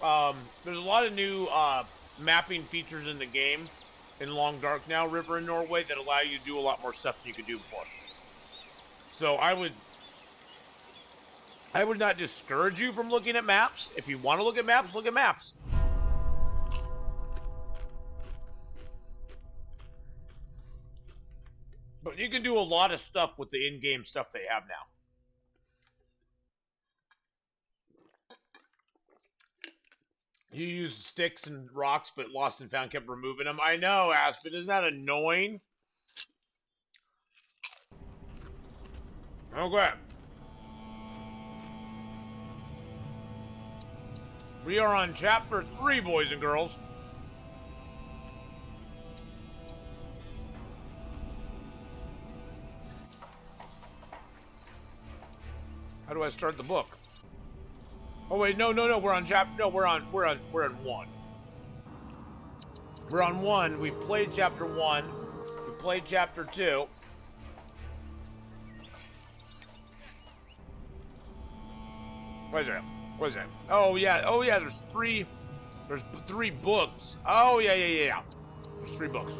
There's a lot of new mapping features in the game in Long Dark now, River in Norway, that allow you to do a lot more stuff than you could do before. So I would not discourage you from looking at maps. If you want to look at maps, look at maps. But you can do a lot of stuff with the in-game stuff they have now. You use sticks and rocks, but Lost and Found kept removing them. I know, Aspen. Isn't that annoying? Okay. We are on chapter 3, boys and girls. How do I start the book? Oh wait, no, we're on chapter. No, we're on 1. We're on 1. We played chapter 1. We played chapter 2. What is that? Oh yeah. There's 3 books. Oh yeah. There's 3 books.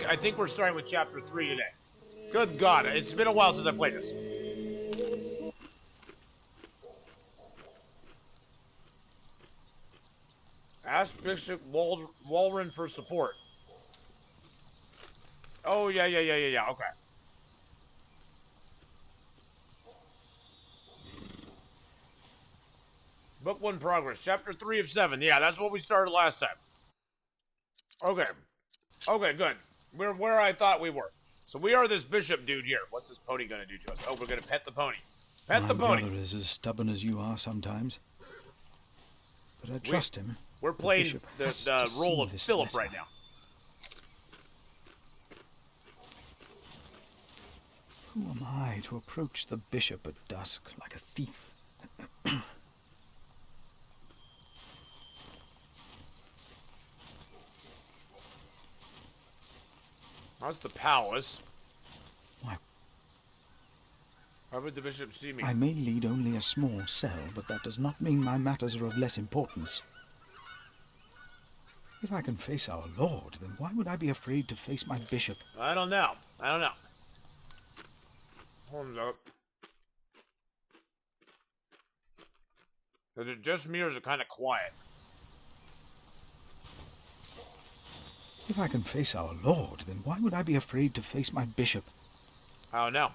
I think we're starting with chapter 3 today. Good God, it's been a while since I played this. Ask Bishop Walren for support. Oh, yeah, okay. Book 1 progress, chapter 3 of 7. Yeah, that's what we started last time. Okay, good. We're where I thought we were. So we are this bishop dude here. What's this pony gonna do to us? Oh, we're gonna pet the pony. Pet the pony. My brother is as stubborn as you are sometimes. But I trust him. We're playing the role of Philip right now. Who am I to approach the bishop at dusk like a thief? That's the palace. Why? Why would the bishop see me? I may lead only a small cell, but that does not mean my matters are of less importance. If I can face our Lord, then why would I be afraid to face my bishop? I don't know. Hold up. Is it just me or is it kind of quiet? If I can face our Lord, then why would I be afraid to face my bishop? I don't know.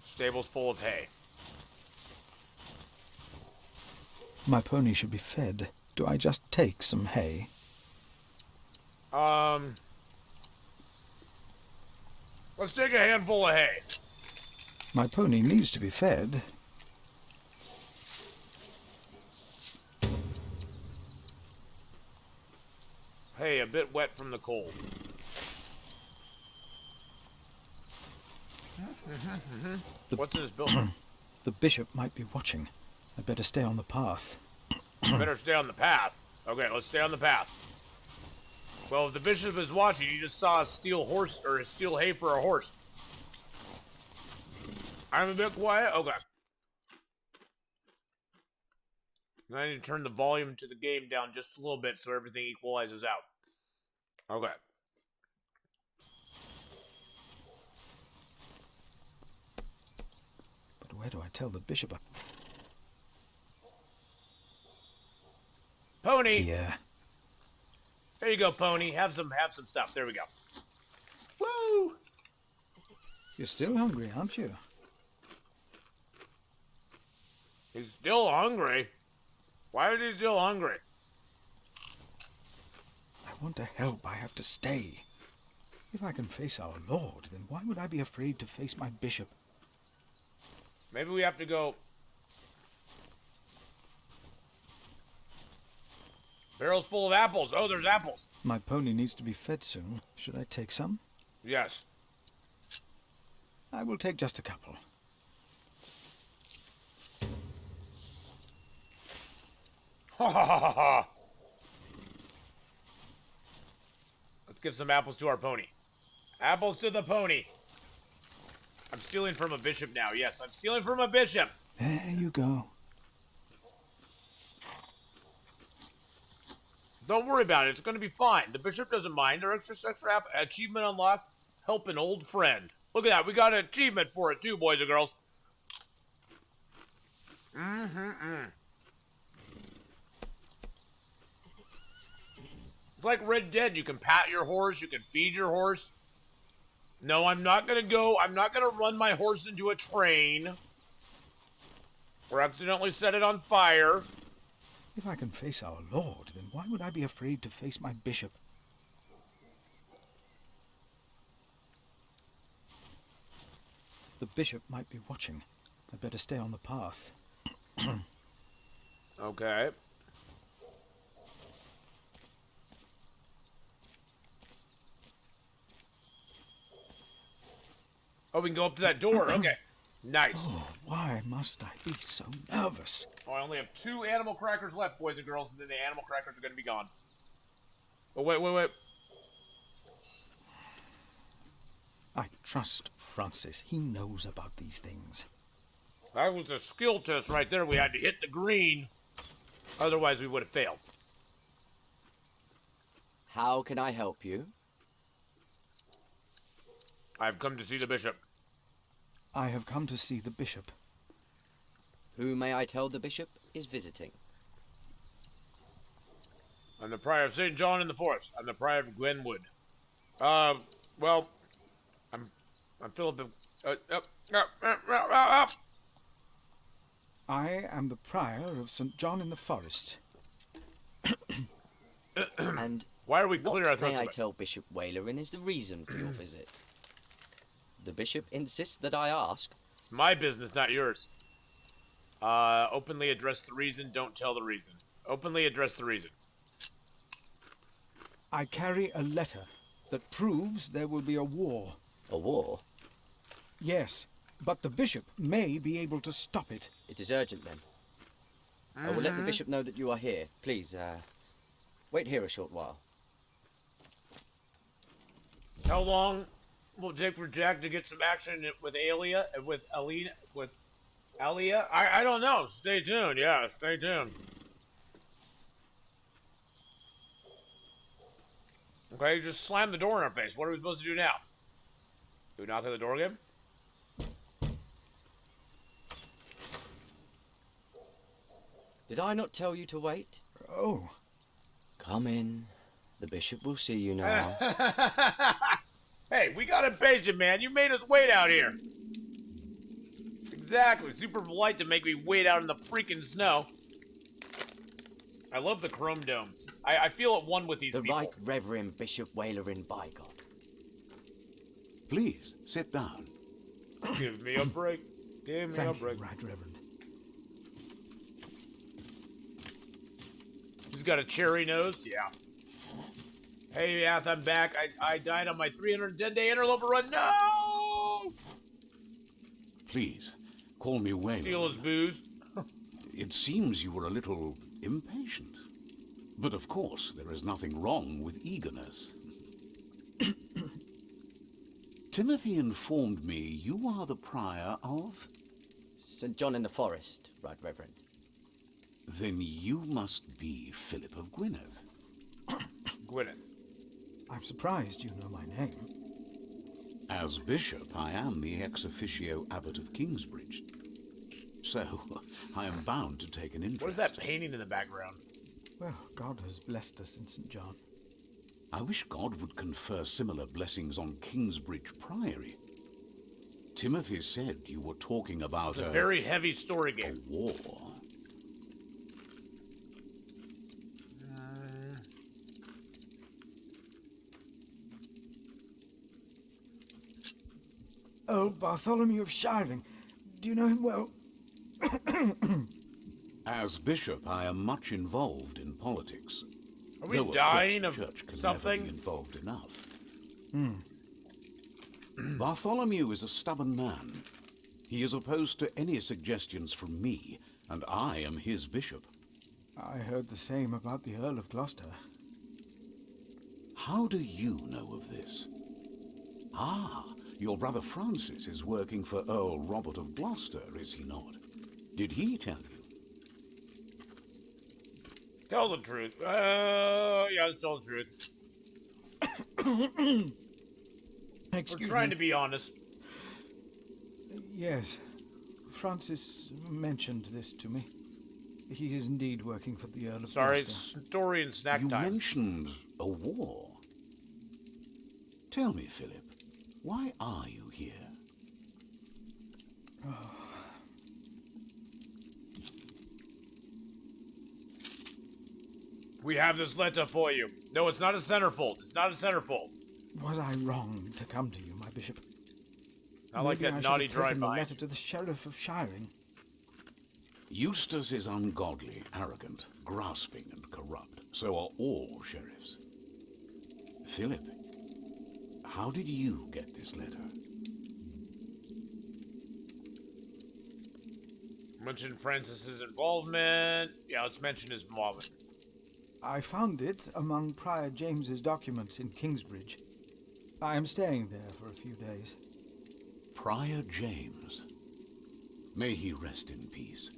Stable's full of hay. My pony should be fed. Do I just take some hay? Let's take a handful of hay. My pony needs to be fed. Hay, a bit wet from the cold. What's in this building? The bishop might be watching. I'd better stay on the path. Better stay on the path. Okay, let's stay on the path. Well, if the bishop is watching, you just saw a steel horse or a steel hay for a horse. I'm a bit quiet. Okay. I need to turn the volume to the game down just a little bit so everything equalizes out. Okay. But where do I tell the bishop? Pony. Here. There you go, Pony. Have some stuff. There we go. Woo! You're still hungry, aren't you? He's still hungry. Why is he still hungry? I want to help. I have to stay. If I can face our Lord, then why would I be afraid to face my bishop? Maybe we have to go... Barrel's full of apples. Oh, there's apples. My pony needs to be fed soon. Should I take some? Yes. I will take just a couple. Ha ha ha ha! Let's give some apples to our pony. Apples to the pony. I'm stealing from a bishop now. Yes, I'm stealing from a bishop. There you go. Don't worry about it. It's going to be fine. The bishop doesn't mind. Our extra achievement unlocked. Help an old friend. Look at that. We got an achievement for it too, boys and girls. It's like Red Dead. You can pat your horse. You can feed your horse. No, I'm not going to go. I'm not going to run my horse into a train. Or accidentally set it on fire. If I can face our Lord, then why would I be afraid to face my bishop? The bishop might be watching. I'd better stay on the path. Okay. Oh, we can go up to that door. Okay. Nice. Oh, why must I be so nervous? Oh, I only have 2 animal crackers left, boys and girls, and then the animal crackers are going to be gone. Oh, wait. I trust Francis. He knows about these things. That was a skill test right there. We had to hit the green. Otherwise, we would have failed. How can I help you? I've come to see the bishop. I have come to see the bishop. Who may I tell the bishop is visiting? I'm the prior of St. John in the Forest. I'm the prior of Glenwood. Well, I'm Philip of... I am the prior of St. John in the Forest. And Why are we clear our what may throats? I tell Bishop Wailerin is the reason for your visit? The bishop insists that I ask. It's my business, not yours. Openly address the reason, don't tell the reason. Openly address the reason. I carry a letter that proves there will be a war. A war? Yes, but the bishop may be able to stop it. It is urgent then. I will let the bishop know that you are here. Please, wait here a short while. How long will it take for Jack to get some action with Alia, with Alina, with Alia? I don't know. Stay tuned. Yeah, stay tuned. Okay, just slam the door in our face. What are we supposed to do now? Do we knock on the door again? Did I not tell you to wait? Oh, Come in. The bishop will see you now. Hey, we got impatient, man. You made us wait out here. Exactly. Super polite to make me wait out in the freaking snow. I love the chrome domes. I feel at one with these The people. Right Reverend Bishop Wailerin by God. Please, sit down. Give me a break. Give me a thank you, break. Right Reverend. He's got a cherry nose. Yeah. Hey, Yath, I'm back. I died on my 310-day interloper run. No! Please, call me Wayne. Steal his booze. It seems you were a little impatient. But of course, there is nothing wrong with eagerness. Timothy informed me you are the prior of... St. John in the Forest, Right Reverend. Then you must be Philip of Gwynedd. Gwyneth. I'm surprised you know my name. As bishop, I am the ex officio abbot of Kingsbridge. So, I am bound to take an interest. What is that painting in the background? Well, God has blessed us in St. John. I wish God would confer similar blessings on Kingsbridge Priory. Timothy said you were talking about It's a very heavy story a game. war. Oh, Bartholomew of Shiring. Do you know him well? As bishop, I am much involved in politics. Are we Though, dying of of course, the church can something? never be involved enough. Bartholomew is a stubborn man. He is opposed to any suggestions from me, and I am his bishop. I heard the same about the Earl of Gloucester. How do you know of this? Ah, your brother Francis is working for Earl Robert of Gloucester, is he not? Did he tell you? Tell the truth. Yeah, tell the truth. Excuse We're trying me. to be honest. Yes. Francis mentioned this to me. He is indeed working for the Earl of Sorry, Gloucester. it's story and snack You time. mentioned a war. Tell me, Philip, why are you here? We have this letter for you. No, it's not a centerfold. It's not a centerfold. Was I wrong to come to you, my bishop? I like Maybe that I should naughty have taken the drive-by. letter to the Sheriff of Shiring. Eustace is ungodly, arrogant, grasping, and corrupt. So are all sheriffs. Philip, how did you get this letter? Mention Francis's involvement. Yeah, let's mention his involvement. I found it among Prior James's documents in Kingsbridge. I am staying there for a few days. Prior James. May he rest in peace.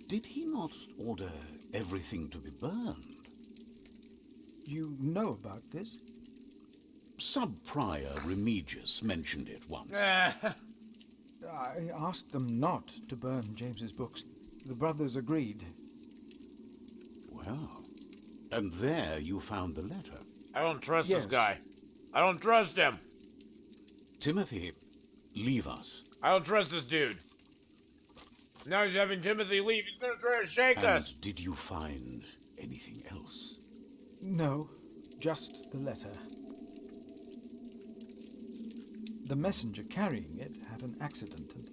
Did he not order everything to be burned? You know about this? Sub-Prior Remigius mentioned it once. I asked them not to burn James's books. The brothers agreed. Well, and there you found the letter. I don't trust Yes. this guy. I don't trust him. Timothy, leave us. I don't trust this dude. Now he's having Timothy leave. He's gonna try to shake us. And did you find anything else? No, just the letter. The messenger carrying it had an accident and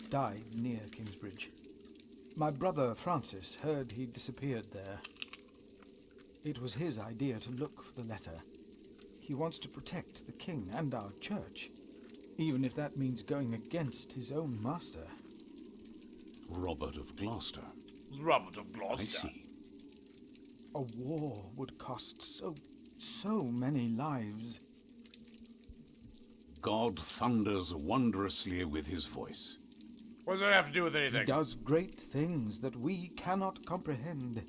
died near Kingsbridge. My brother Francis heard he disappeared there. It was his idea to look for the letter. He wants to protect the king and our church, even if that means going against his own master. Robert of Gloucester. Robert of I Gloucester. see. A war would cost so many lives. God thunders wondrously with his voice. What does that have to do with He anything? does great things that we cannot comprehend.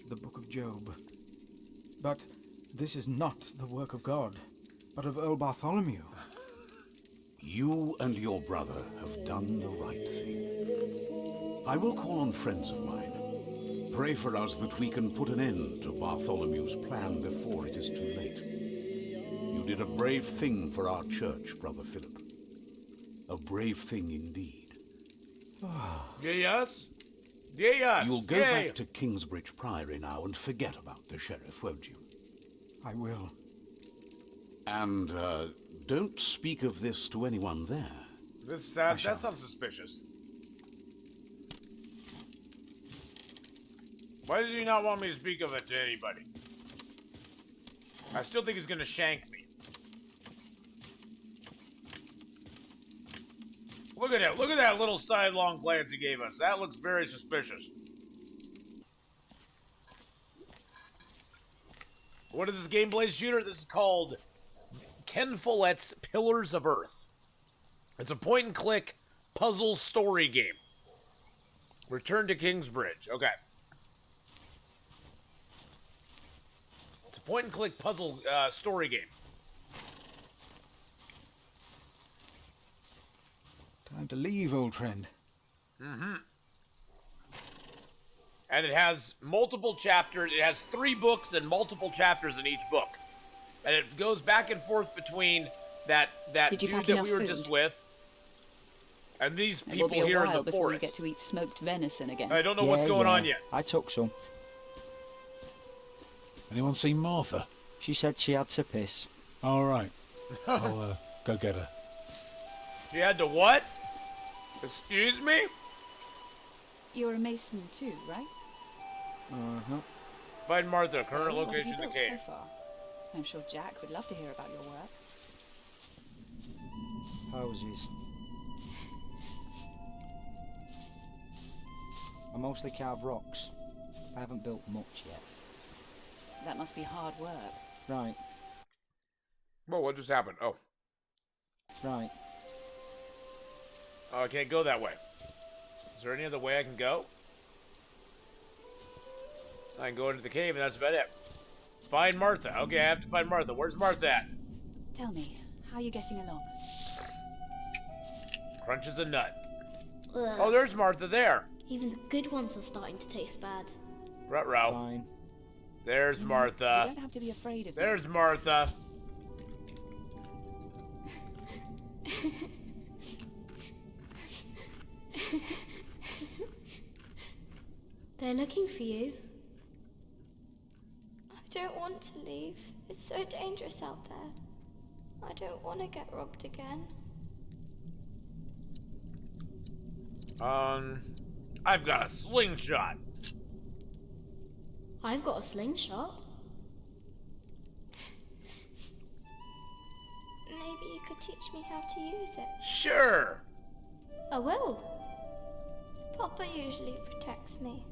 The Book of Job. But this is not the work of God, but of Earl Bartholomew. You and your brother have done the right thing. I will call on friends of mine. Pray for us that we can put an end to Bartholomew's plan before it is too late. You did a brave thing for our church, Brother Philip. A brave thing indeed. Yes? Yes. You'll go Yay. back to Kingsbridge Priory now and forget about the sheriff, won't you? I will. And, don't speak of this to anyone there. That sounds suspicious. Why does he not want me to speak of it to anybody? I still think he's gonna shank me. Look at it. Look at that little sidelong glance he gave us. That looks very suspicious. What is this gameplay shooter? This is called Ken Follett's Pillars of Earth. It's a point-and-click puzzle story game. Return to Kingsbridge. Okay. It's a point-and-click puzzle story game. Time to leave, old friend. And it has multiple chapters. It has 3 books and multiple chapters in each book. And it goes back and forth between that Did you dude pack that enough we were food? just with and these It will people be a here in while the before forest. you get to eat smoked venison again. I don't know what's going on yet. I took some. Anyone seen Martha? She said she had to piss. All right. I'll go get her. She had to what? Excuse me? You're a mason too, right? Find Martha, So, current what have location you of the built cave. so far? I'm sure Jack would love to hear about your work. Houses. I mostly carve rocks. I haven't built much yet. That must be hard work. Right, Whoa, what just happened? Oh. right. Oh, I can't go that way. Is there any other way I can go? I can go into the cave and that's about it. Find Martha. Okay, I have to find Martha. Where's Martha at? Tell me, how are you getting along? Crunches a nut. Ugh. Oh, there's Martha there. Even the good ones are starting to taste bad. Ruh-roh. Fine. There's You Martha. don't have to be afraid of me. There's Martha. They're looking for you. I don't want to leave. It's so dangerous out there. I don't want to get robbed again. I've got a slingshot. I've got a slingshot. Maybe you could teach me how to use it. Sure. I will. Papa usually protects me.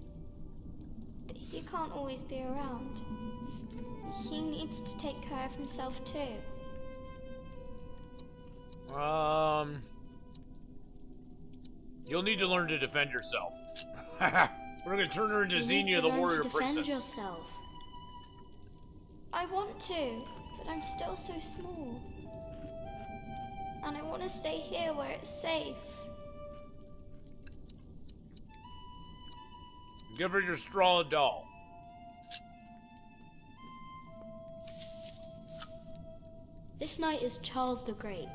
But he can't always be around. He needs to take care of himself too. You'll need to learn to defend yourself. We're gonna turn her into You need Xenia, to the learn warrior to defend princess. yourself. I want to, but I'm still so small. And I want to stay here where it's safe. Give her your straw doll. This knight is Charles the Great.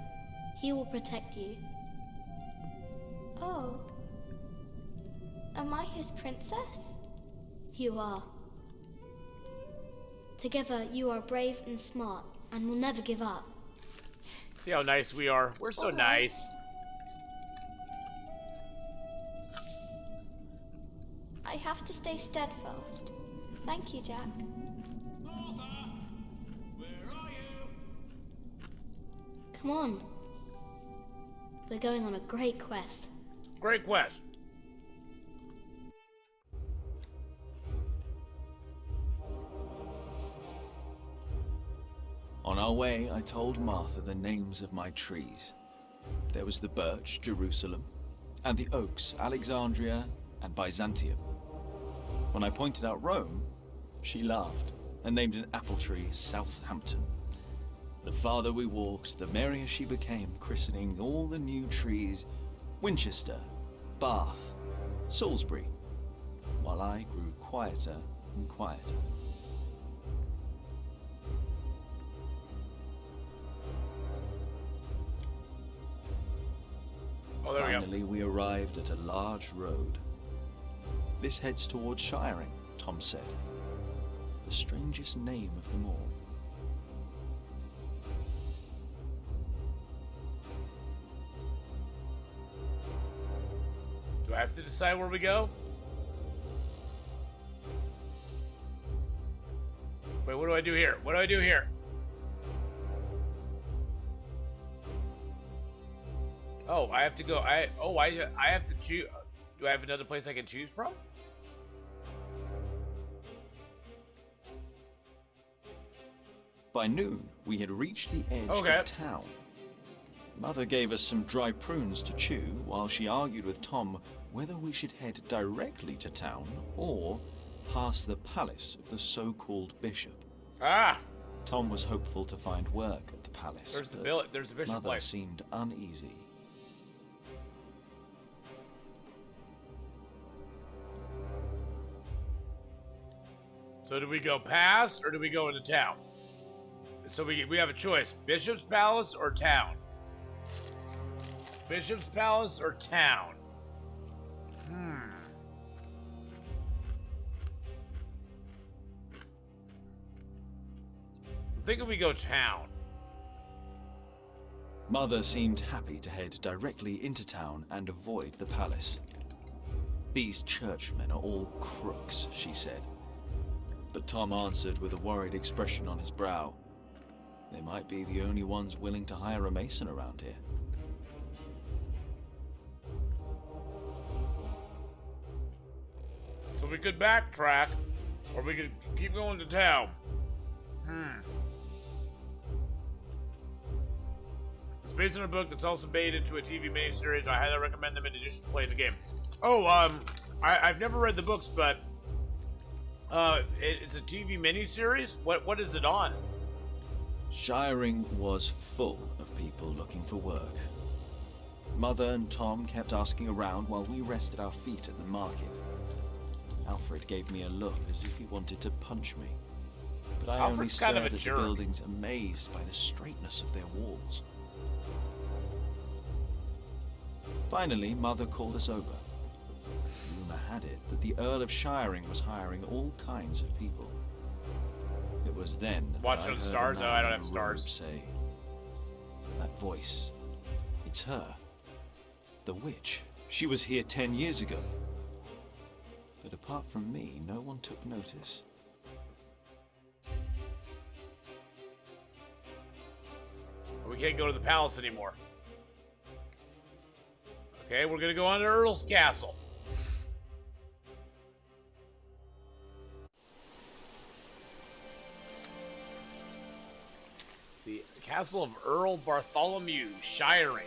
He will protect you. Oh. Am I his princess? You are. Together, you are brave and smart, and will never give up. See how nice we are? We're so Alright. nice. I have to stay steadfast. Thank you, Jack. Come on. We're going on a great quest. Great quest. On our way, I told Martha the names of my trees. There was the birch, Jerusalem, and the oaks, Alexandria and Byzantium. When I pointed out Rome, she laughed and named an apple tree Southampton. The farther we walked, the merrier she became, christening all the new trees Winchester, Bath, Salisbury, while I grew quieter and quieter. Oh, there we go. Finally, we arrived at a large road. This heads towards Shiring, Tom said. The strangest name of them all. Do I have to decide where we go? Wait, what do I do here? What do I do here? Oh, I have to go. I have to choose. Do I have another place I can choose from? By noon, we had reached the edge Okay. of town. Mother gave us some dry prunes to chew while she argued with Tom whether we should head directly to town or past the palace of the so-called bishop. Ah, Tom was hopeful to find work at the palace. there's the but bill. There's the bishop Mother place. seemed uneasy. So do we go past or do we go into town? So we have a choice: Bishop's Palace or town. Bishop's Palace or town. I'm thinking we go town. Mother seemed happy to head directly into town and avoid the palace. These churchmen are all crooks, she said. But Tom answered with a worried expression on his brow. They might be the only ones willing to hire a mason around here. So we could backtrack, or we could keep going to town. This based on a book that's also made into a TV miniseries. I highly recommend them in addition to playing the game. Oh, I've never read the books, but it's a TV miniseries. What is it on? Shiring was full of people looking for work. Mother and Tom kept asking around while we rested our feet at the market. Alfred gave me a look as if he wanted to punch me. But I only Alfred's stared kind of a at the jerk. buildings, amazed by the straightness of their walls. Finally, Mother called us over. Rumor had it that the Earl of Shiring was hiring all kinds of people. It was then that Watch I it on heard stars? a Oh, man I don't in have a stars. robe say, "That voice, it's her. The witch. She was here 10 years ago." But apart from me, no one took notice. We can't go to the palace anymore. Okay, we're gonna go on to Earl's Castle. The castle of Earl Bartholomew, Shiring.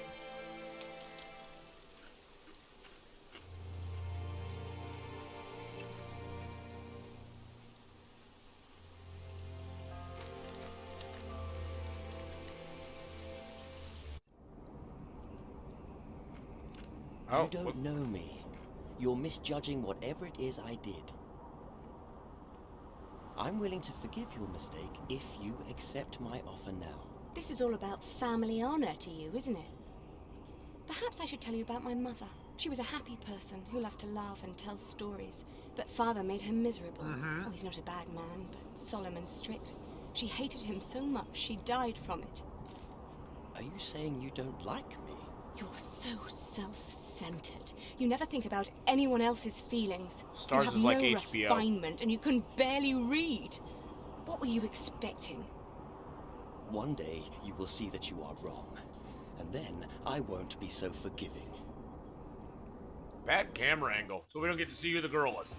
You Oh, don't know me. You're misjudging whatever it is I did. I'm willing to forgive your mistake if you accept my offer now. This is all about family honor to you, isn't it? Perhaps I should tell you about my mother. She was a happy person who loved to laugh and tell stories, but father made her miserable. Oh, he's not a bad man, but solemn and strict. She hated him so much she died from it. Are you saying you don't like me? You're so self-centered. You never think about anyone else's feelings. Stars you have is like no HBO. refinement, and you can barely read. What were you expecting? One day you will see that you are wrong, and then I won't be so forgiving. Bad camera angle, so we don't get to see who the girl is.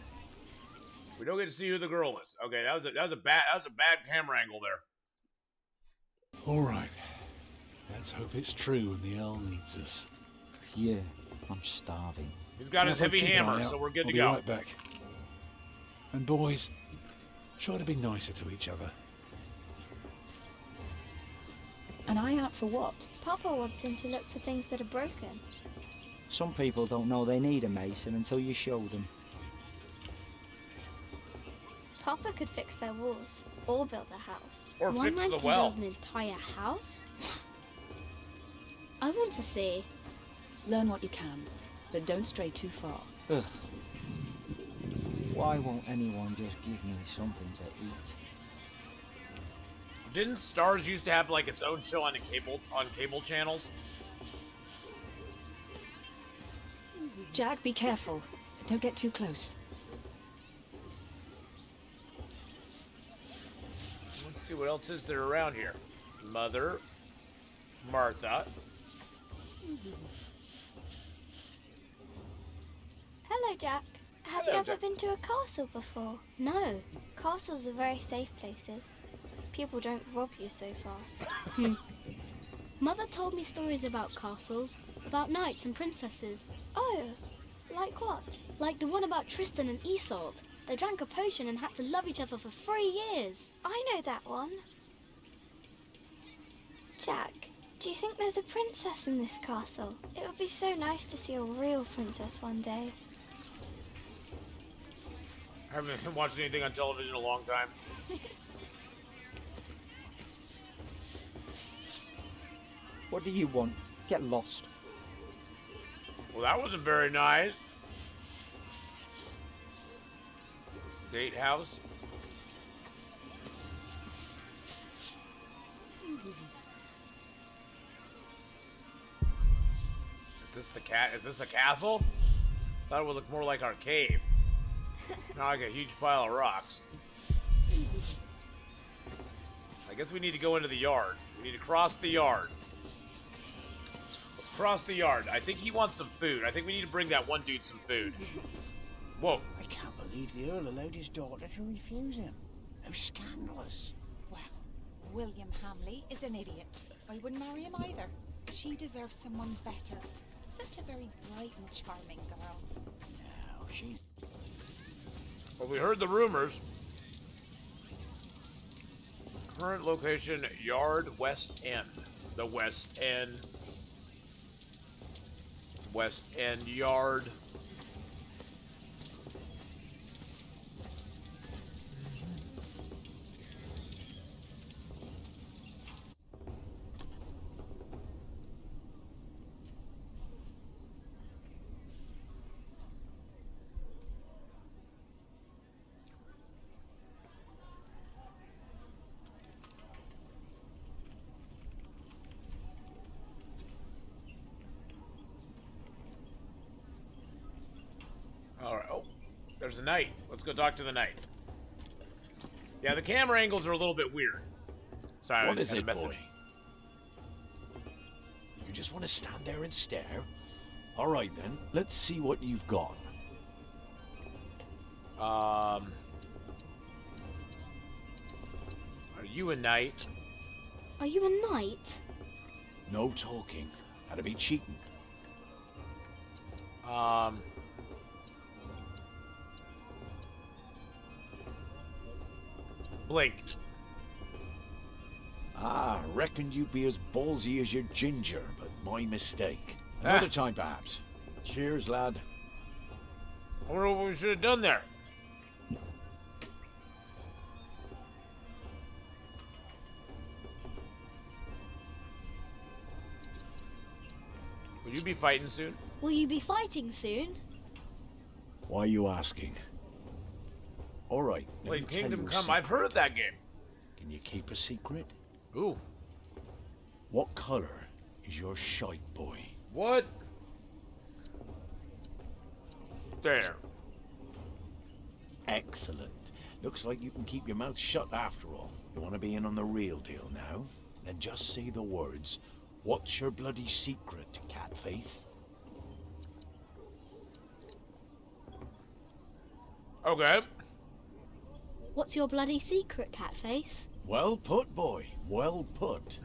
We don't get to see who the girl is. Okay, that was a bad camera angle there. All right. Let's hope it's true and the Earl needs us. Yeah, I'm starving. He's got his Now, heavy keep an hammer, eye out. so we're good I'll to be go. right back. And boys, try to be nicer to each other. An eye out for what? Papa wants him to look for things that are broken. Some people don't know they need a mason until you show them. Papa could fix their walls or build a house. Or One fix man the can well. build an entire house? I want to see. Learn what you can, but don't stray too far. Ugh. Why won't anyone just give me something to eat? Didn't Stars used to have like its own show on cable channels? Jack, be careful. Don't get too close. Let's see what else is there around here. Mother, Martha. Hello, Jack. Have Hello, you ever Jack. been to a castle before? No. Castles are very safe places. People don't rob you so fast. Mother told me stories about castles, about knights and princesses. Oh, like what? Like the one about Tristan and Isolde. They drank a potion and had to love each other for 3 years. I know that one. Jack, do you think there's a princess in this castle? It would be so nice to see a real princess one day. I haven't watched anything on television in a long time. What do you want? Get lost. Well, that wasn't very nice. Date house. Is this a castle? Thought it would look more like our cave. Not like a huge pile of rocks. I guess we need to go into the yard. We need to cross the yard. Let's cross the yard. I think he wants some food. I think we need to bring that one dude some food. Whoa. I can't believe the Earl allowed his daughter to refuse him. How scandalous. Well, William Hamley is an idiot. I wouldn't marry him either. She deserves someone better. Such a very bright and charming girl. No, she's... Well, we heard the rumors. Current location, Yard West End. The West End. West End Yard. Alright, oh, there's a knight. Let's go talk to the knight. Yeah, the camera angles are a little bit weird. Sorry, What I is had a it, message. boy? You just want to stand there and stare? All right, then. Let's see what you've got. Are you a knight? Are you a knight? No talking. That'd be cheating. Blink. Ah, reckoned you'd be as ballsy as your ginger, but my mistake. Another time, perhaps. Cheers, lad. I wonder what we should have done there. Will you be fighting soon? Will you be fighting soon? Why are you asking? All right. let me Wait, tell Kingdom you a Come. I've heard of secret. that game. Can you keep a secret? Ooh. What color is your shite, boy? What? There. Excellent. Looks like you can keep your mouth shut after all. You want to be in on the real deal now? Then just say the words. What's your bloody secret, Catface? Okay. What's your bloody secret, Catface? Well put, boy. Well put.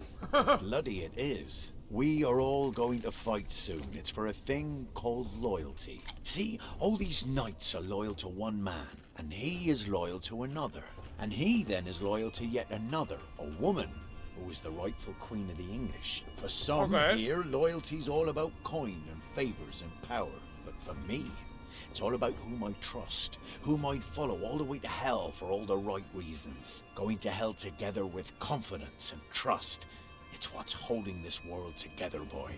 Bloody it is. We are all going to fight soon. It's for a thing called loyalty. See, all these knights are loyal to one man, and he is loyal to another. And he then is loyal to yet another, a woman, who is the rightful queen of the English. For some here, loyalty's all about coin and favors and power. But for me, it's all about whom I trust, whom I'd follow all the way to hell for all the right reasons. Going to hell together with confidence and trust. It's what's holding this world together, boy.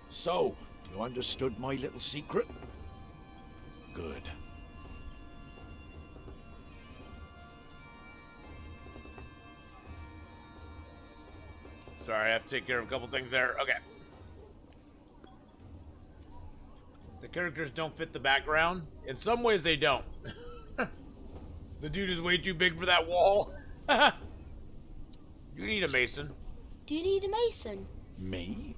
So, you understood my little secret? Good. Sorry, I have to take care of a couple things there. Okay. The characters don't fit the background. In some ways, they don't. The dude is way too big for that wall. You need a mason. Do you need a mason? Me?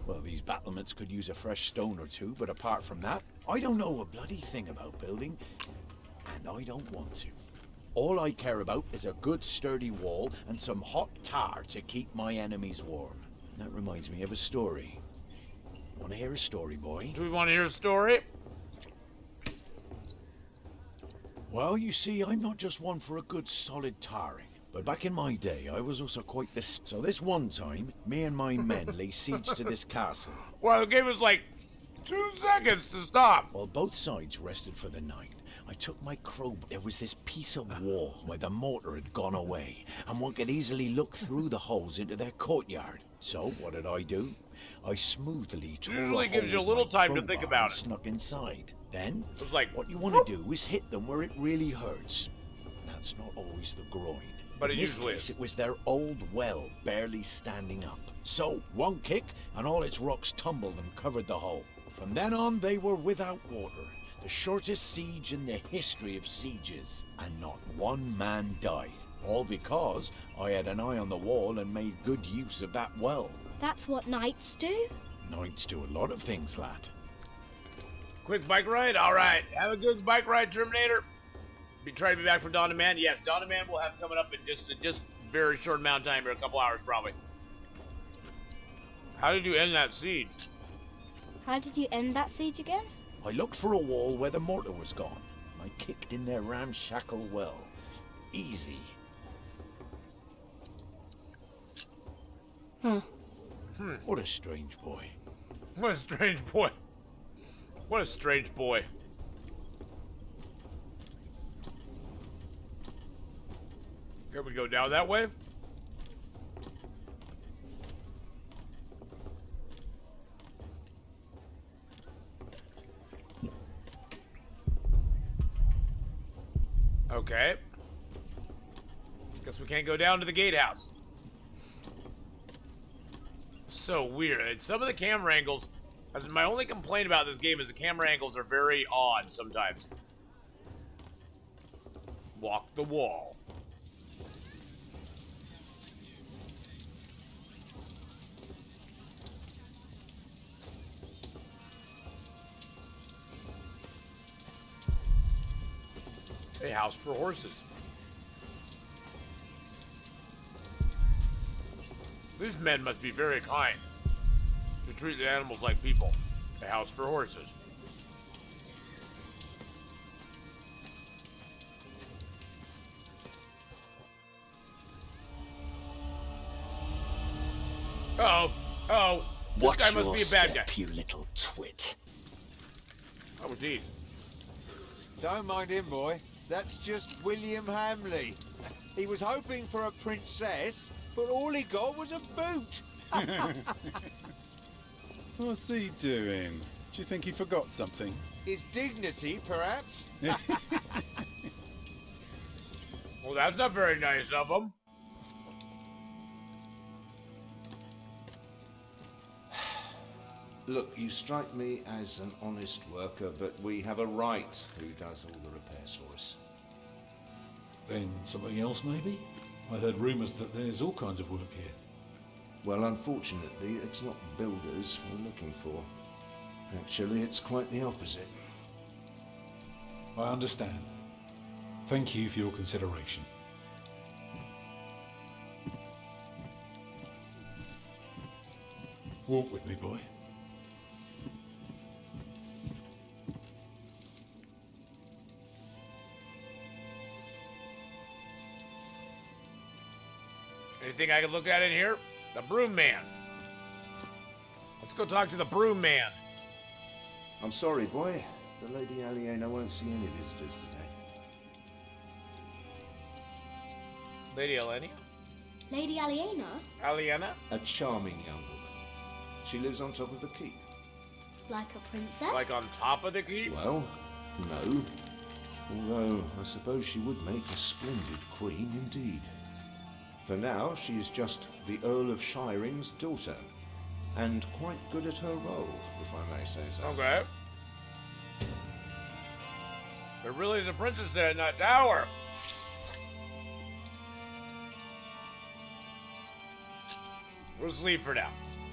Well, these battlements could use a fresh stone or two, but apart from that, I don't know a bloody thing about building, and I don't want to. All I care about is a good sturdy wall and some hot tar to keep my enemies warm. That reminds me of a story. Want to hear a story, boy? Do we want to hear a story? Well, you see, I'm not just one for a good solid tarring. But back in my day, I was also quite this... So this one time, me and my men lay siege to this castle. Well, the game was like 2 seconds to stop. While both sides rested for the night, I took my crowbar. There was this piece of wall where the mortar had gone away, and one could easily look through the holes into their courtyard. So, what did I do? I smoothly tore Usually a gives you hole a little with my time to think crowbar about and it. Snuck inside. Then, It was like, what you want to do is hit them where it really hurts. That's not always the groin. But In it this usually case, is. it was their old well barely standing up. So, one kick, and all its rocks tumbled and covered the hole. From then on, they were without water. The shortest siege in the history of sieges. And not one man died. All because I had an eye on the wall and made good use of that well. That's what knights do? Knights do a lot of things, lad. quick bike ride? All right. Have a good bike ride, Terminator. Try to be back for Dawn of Man. Yes, Dawn of Man will have coming up in just very short amount of time here, a couple hours probably. How did you end that siege? How did you end that siege again? I looked for a wall where the mortar was gone. I kicked in their ramshackle well. Easy. Huh. What a strange boy. What a strange boy. What a strange boy. Here we go down that way. Okay. Guess we can't go down to the gatehouse. So weird. And some of the camera angles, my only complaint about this game is the camera angles are very odd sometimes. Walk the wall. A house for horses. These men must be very kind to treat the animals like people. A house for horses. Uh-oh. Uh-oh. This guy must be a bad guy. You little twit. Oh, geez. Don't mind him, boy. That's just William Hamley. He was hoping for a princess, but all he got was a boot. What's he doing? Do you think he forgot something? His dignity, perhaps? Well, that's not very nice of him. Look, you strike me as an honest worker, but we have a right who does all the repairs for us. Then something else, maybe? I heard rumours that there's all kinds of work here. Well, unfortunately, it's not builders we're looking for. Actually, it's quite the opposite. I understand. Thank you for your consideration. Walk with me, boy. Anything I can look at in here? The Broom Man. Let's go talk to the Broom Man. I'm sorry, boy. The Lady Aliena won't see any visitors today. Lady Aliena? Lady Aliena? Aliena? A charming young woman. She lives on top of the keep. Like a princess? Like on top of the keep? Well, no. Although, I suppose she would make a splendid queen indeed. For now, she is just the Earl of Shiring's daughter, and quite good at her role, if I may say so. Okay. There really is a princess there in that tower. We'll sleep for now.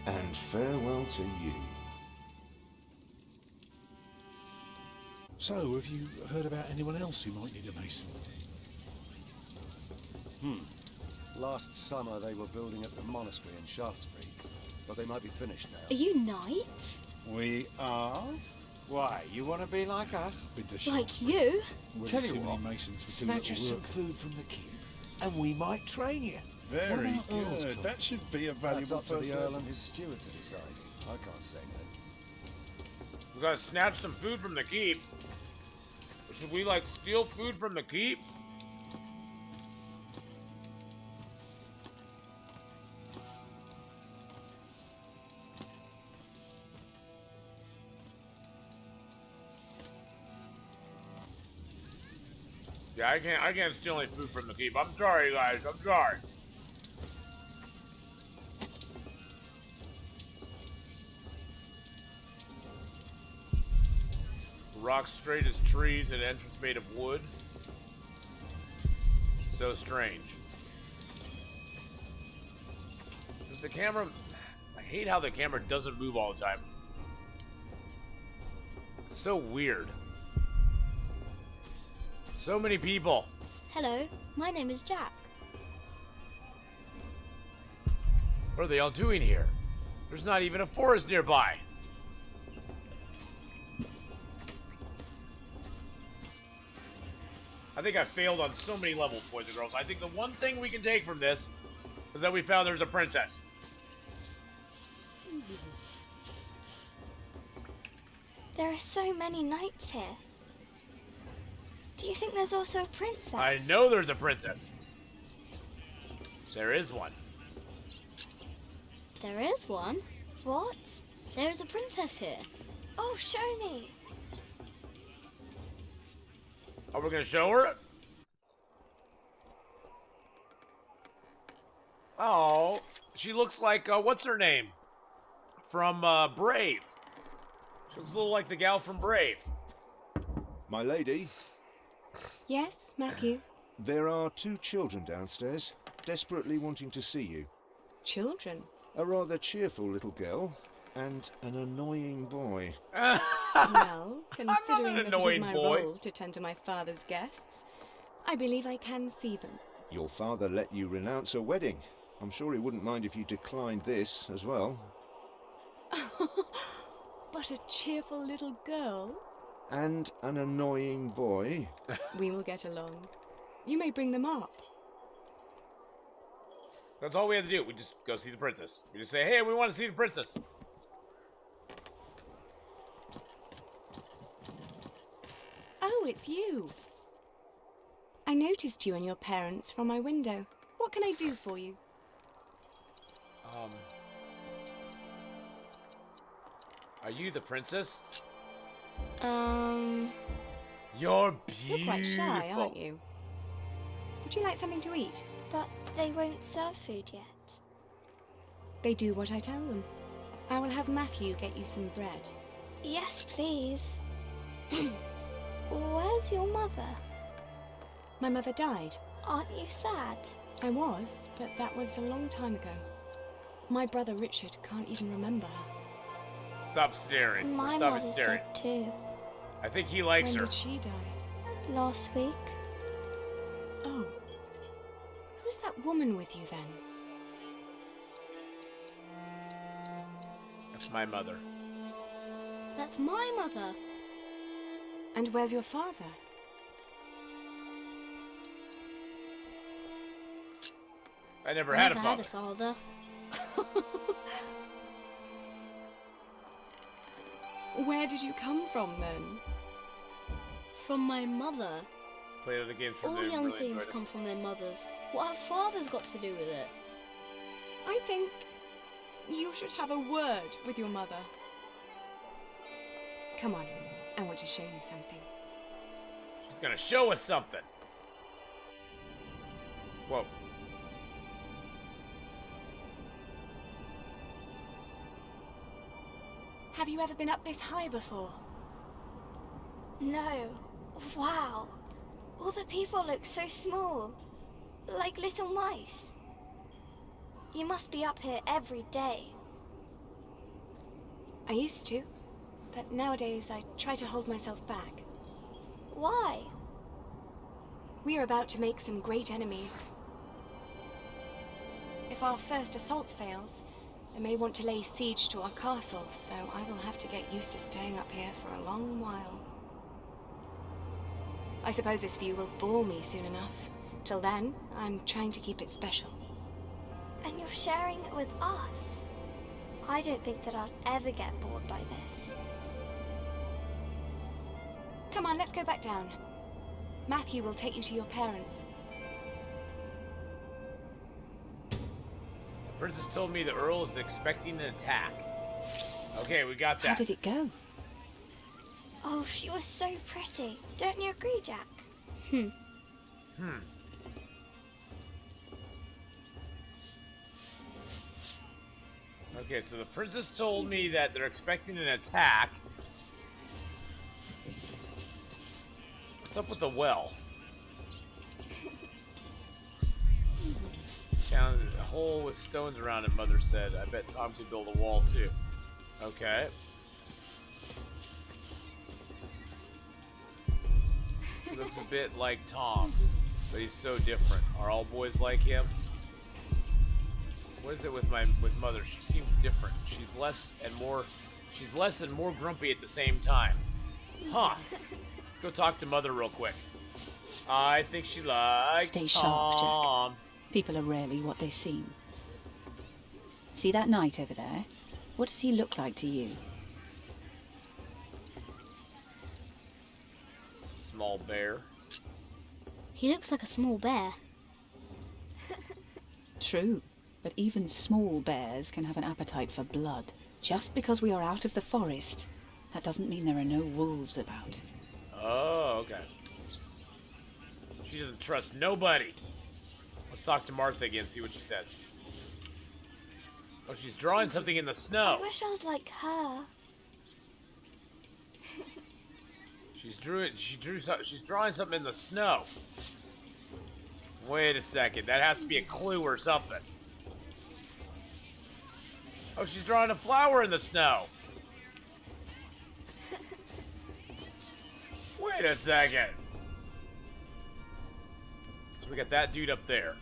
And farewell to you. So, have you heard about anyone else who might need a mason? Last summer they were building at the monastery in Shaftesbury, but they might be finished now. Are you knights? We are? Why, you want to be like us? With the Like you? Tell you Too many what, masons for too snatch little us some work. food from the keep, and we might train you. Very What about Earl's good. Club? That should be a That's valuable up to first the Earl lesson. and his steward to decide. I can't say no. We gotta snatch some food from the keep. Should we, like, steal food from the keep? Yeah, I can't steal any food from the keep. I'm sorry, guys. I'm sorry. Rocks straight as trees and entrance made of wood. So strange. Does the camera... I hate how the camera doesn't move all the time. So weird. So many people. Hello, my name is Jack. What are they all doing here? There's not even a forest nearby. I think I failed on so many levels, boys and girls. I think the one thing we can take from this is that we found there's a princess. There are so many knights here. Do you think there's also a princess? I know there's a princess. There is one. There is one? What? There is a princess here. Oh, show me. Are we gonna show her? Oh, she looks like, what's her name? From, Brave. She looks a little like the gal from Brave. My lady, Yes, Matthew? there are 2 children downstairs, desperately wanting to see you. Children? A rather cheerful little girl, and an annoying boy. Well, considering that it is annoying my boy. role to tend to my father's guests, I believe I can see them. Your father let you renounce a wedding. I'm sure he wouldn't mind if you declined this as well. But a cheerful little girl? And an annoying boy. We will get along. You may bring them up. That's all we have to do. We just go see the princess. We just say, hey, we want to see the princess. Oh, it's you. I noticed you and your parents from my window. What can I do for you? Are you the princess? You're beautiful. You're quite shy, aren't you? Would you like something to eat? But they won't serve food yet. They do what I tell them. I will have Matthew get you some bread. Yes, please. Where's your mother? My mother died. Aren't you sad? I was, but that was a long time ago. My brother Richard can't even remember her. Stop staring. My Stop mother's staring. dead too. I think he likes When her. did she die? Last week. Oh. Who's that woman with you then? That's my mother. That's my mother. And where's your father? I never had a Never had father. a father. Where did you come from then? From my mother. Played other games from All there. young Really things enjoyed it. come from their mothers. What have fathers got to do with it? I think you should have a word with your mother. Come on, I want to show you something. She's gonna show us something. Whoa. Have you ever been up this high before? No. Wow. All the people look so small. Like little mice. You must be up here every day. I used to, but nowadays I try to hold myself back. Why? We are about to make some great enemies. If our first assault fails, they may want to lay siege to our castle, so I will have to get used to staying up here for a long while. I suppose this view will bore me soon enough. Till then, I'm trying to keep it special. And you're sharing it with us. I don't think that I'd ever get bored by this. Come on, let's go back down. Matthew will take you to your parents. The princess told me the Earl is expecting an attack. Okay, we got that. How did it go? Oh, she was so pretty. Don't you agree, Jack? Okay, so the princess told me that they're expecting an attack. What's up with the well? Found a hole with stones around it, Mother said. I bet Tom could build a wall too. Okay. He looks a bit like Tom, but he's so different. Are all boys like him? What is it with Mother? She seems different. She's less and more grumpy at the same time. Huh. Let's go talk to Mother real quick. I think she likes Stay Tom. sharp, Jack. People are rarely what they seem. See that knight over there? What does he look like to you? Small bear. He looks like a small bear. True, but even small bears can have an appetite for blood. Just because we are out of the forest, that doesn't mean there are no wolves about. Oh, okay. She doesn't trust nobody. Let's talk to Martha again, see what she says. Oh, she's drawing something in the snow. I wish I was like her. She's drawing something in the snow. Wait a second, that has to be a clue or something. Oh, she's drawing a flower in the snow. Wait a second. So we got that dude up there.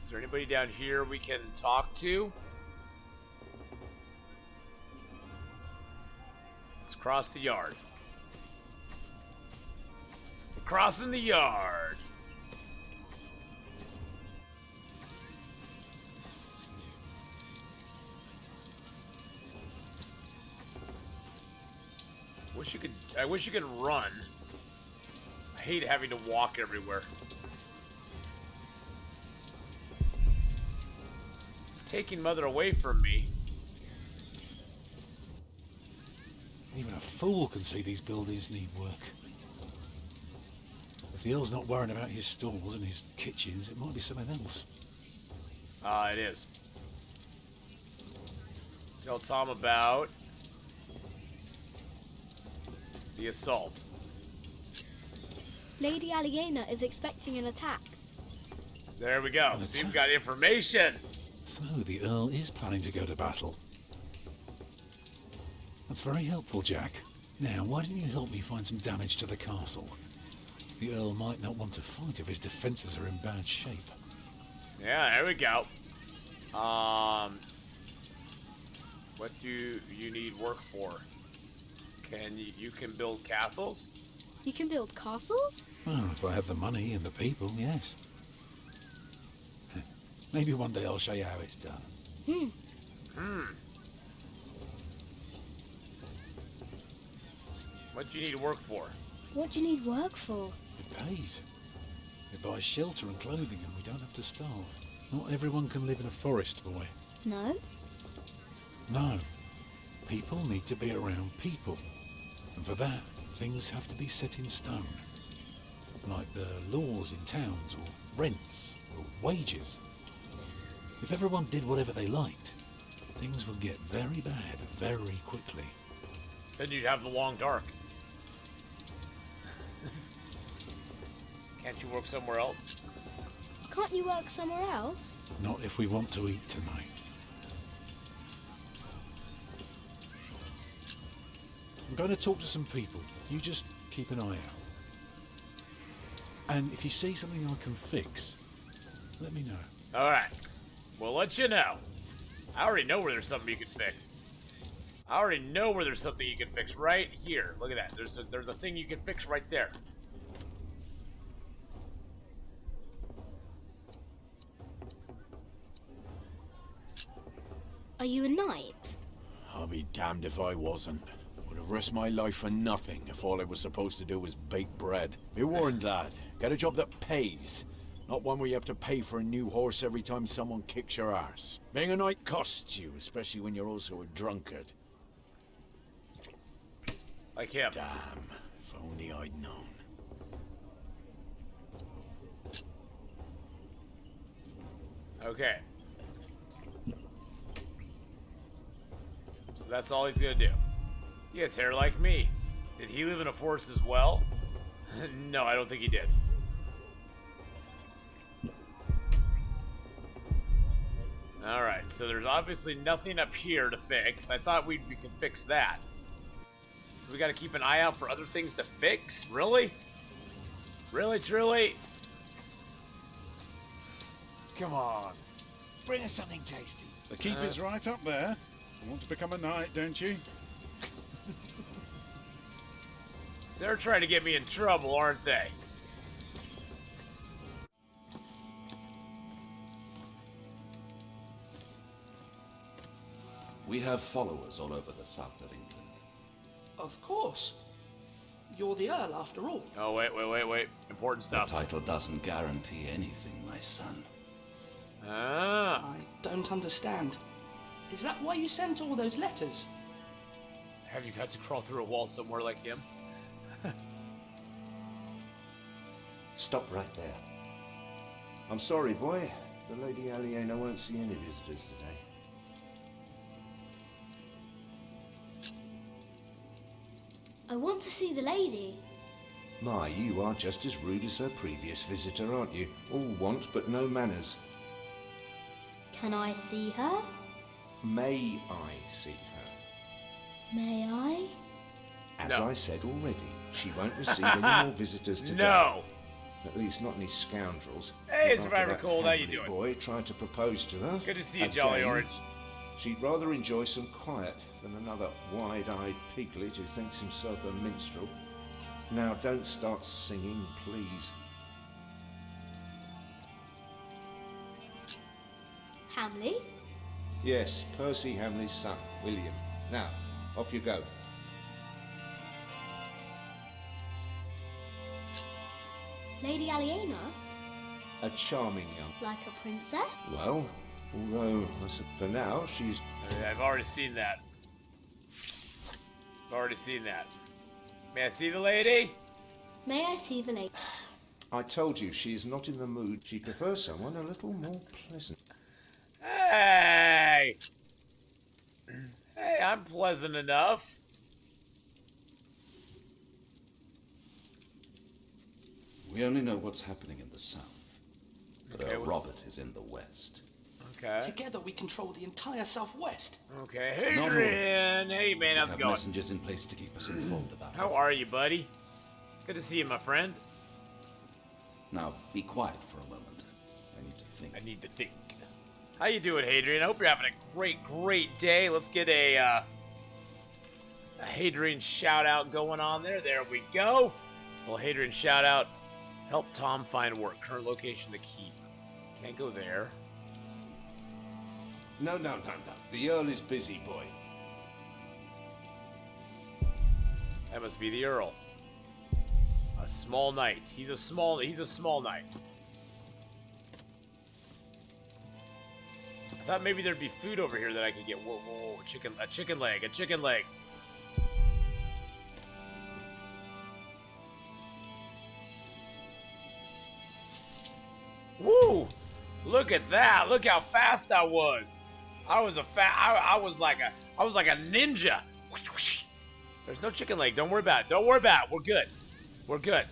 Is there anybody down here we can talk to? Let's cross the yard. We're crossing the yard. I wish you could run. I hate having to walk everywhere. It's taking Mother away from me. Even a fool can see these buildings need work. If the Earl's not worrying about his stalls and his kitchens, it might be something else. It is. Tell Tom about the assault. Lady Aliena is expecting an attack. There we go. See, we've got information. So the Earl is planning to go to battle. That's very helpful, Jack. Now, why don't you help me find some damage to the castle? The Earl might not want to fight if his defenses are in bad shape. Yeah, there we go. What do you need work for? You can build castles? You can build castles? Well, if I have the money and the people, yes. Maybe one day I'll show you how it's done. What do you need work for? What do you need work for? It pays. It buys shelter and clothing and we don't have to starve. Not everyone can live in a forest, boy. No? No. People need to be around people. And for that, things have to be set in stone. Like the laws in towns, or rents, or wages. If everyone did whatever they liked, things would get very bad very quickly. Then you'd have the long dark. Can't you work somewhere else? Can't you work somewhere else? Not if we want to eat tonight. I'm going to talk to some people. You just keep an eye out. And if you see something I can fix, let me know. Alright. We'll let you know. I already know where there's something you can fix. I already know where there's something you can fix right here. Look at that. There's a thing you can fix right there. Are you a knight? I'll be damned if I wasn't. Would have risked my life for nothing if all I was supposed to do was bake bread. Be warned, lad. Get a job that pays. Not one where you have to pay for a new horse every time someone kicks your arse. Being a knight costs you, especially when you're also a drunkard. Like him. Damn. If only I'd known. Okay. So that's all he's gonna do. He has hair like me. Did he live in a forest as well? No, I don't think he did. Alright, so there's obviously nothing up here to fix. I thought we could fix that. So we gotta keep an eye out for other things to fix? Really? Really, truly? Come on. bring us something tasty. The keep is right up there. You want to become a knight, don't you? They're trying to get me in trouble, aren't they? We have followers all over the south of England. Of course. You're the Earl, after all. Oh, wait. Important stuff. The title doesn't guarantee anything, my son. Ah. I don't understand. Is that why you sent all those letters? Have you got to crawl through a wall somewhere like him? Stop right there. I'm sorry, boy. The Lady Aliena won't see any visitors today. I want to see the lady. My, you are just as rude as her previous visitor, aren't you? All want but no manners. Can I see her? May I see her? May I? As No. I said already, she won't receive any more visitors today. No. At least not any scoundrels. Hey, Not Survivor after that Cold, how you Hamley doing? boy tried to propose to her. Good to see you, Again, Jolly Orange. She'd rather enjoy some quiet than another wide-eyed piglet who thinks himself a minstrel. Now, don't start singing, please. Hamley? Yes, Percy Hamley's son, William. Now, off you go. Lady Aliena? A charming young... Like a princess? Well, although, for now, she's... I've already seen that. Already seen that. May I see the lady? May I see the lady? I told you, she is not in the mood. She prefers someone a little more pleasant. Hey! Hey, I'm pleasant enough. We only know what's happening in the south. But Okay, Earl well- Robert is in the west. Okay. Together we control the entire southwest. Okay, hey, Not all. Adrian. Hey, man, We how's it have going? messengers in place to keep us informed about How are you, buddy? Good to see you, my friend. Now, be quiet for a moment. I need to think. I need to think. How you doing, Hadrian? I hope you're having a great day. Let's get a Hadrian shout out going on there. There we go. Well, Hadrian shout out. Help Tom find work. Current location to keep. Can't go there. No. The Earl is busy, boy. That must be the Earl. A small knight. He's a small knight. I thought maybe there'd be food over here that I could get. Whoa, a chicken leg. Woo! Look at that! Look how fast I was. I was like a ninja. There's no chicken leg. Don't worry about it. We're good.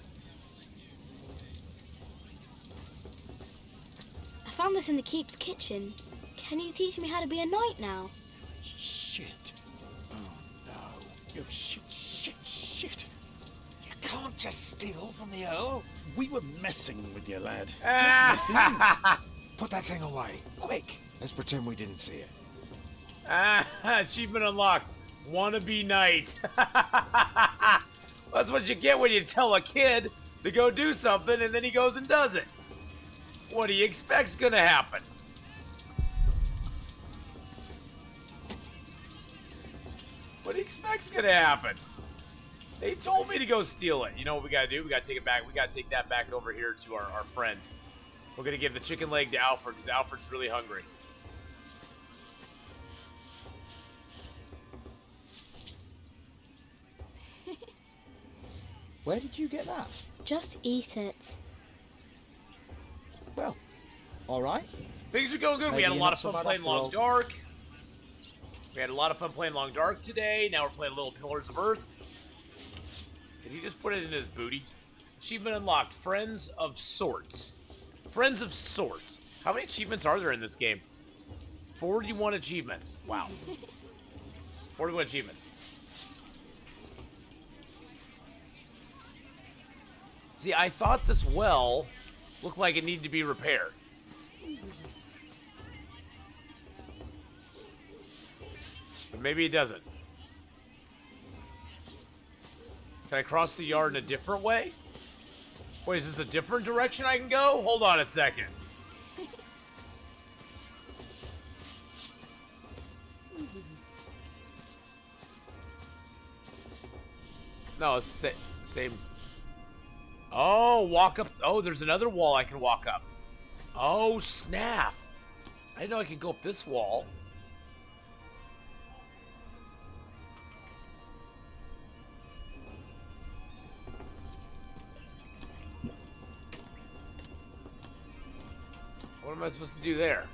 I found this in the keep's kitchen. Can you teach me how to be a knight now? Shit. Oh no. You shit. You can't just steal from the Earl. We were messing with you, lad. Just Just messing. Put that thing away. Quick. Let's pretend we didn't see it. Achievement unlocked. Wannabe knight. That's what you get when you tell a kid to go do something and then he goes and does it. What do you expect's gonna happen? They told me to go steal it. You know what we gotta do? We gotta take it back. We gotta take that back over here to our friend. We're gonna give the chicken leg to Alfred because Alfred's really hungry. Where did you get that? Just eat it. Well, all right. Things are going good. We Maybe had a you're lot not of so fun bad playing after Long all. Dark. We had a lot of fun playing Long Dark today. Now we're playing Little Pillars of Earth. Did he just put it in his booty? Achievement unlocked. Friends of Sorts. Friends of Sorts. How many achievements are there in this game? 41 achievements. Wow. 41 achievements. See, I thought this well looked like it needed to be repaired. But maybe it doesn't. Can I cross the yard in a different way? Wait, is this a different direction I can go? Hold on a second. No, it's the same. Oh, walk up. Oh, there's another wall I can walk up. Oh, snap. I didn't know I could go up this wall. What am I supposed to do there?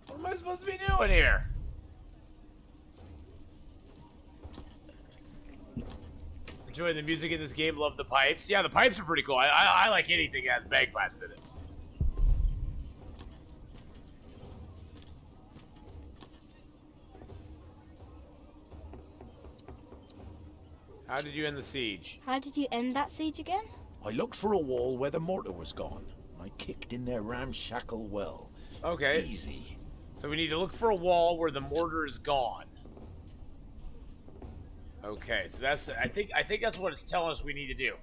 What am I supposed to be doing here? Enjoying the music in this game, love the pipes. Yeah, the pipes are pretty cool. I like anything that has bagpipes in it. How did you end the siege? How did you end that siege again? I looked for a wall where the mortar was gone. I kicked in their ramshackle well. Okay. Easy. So we need to look for a wall where the mortar is gone. Okay, so that's I think that's what it's telling us we need to do.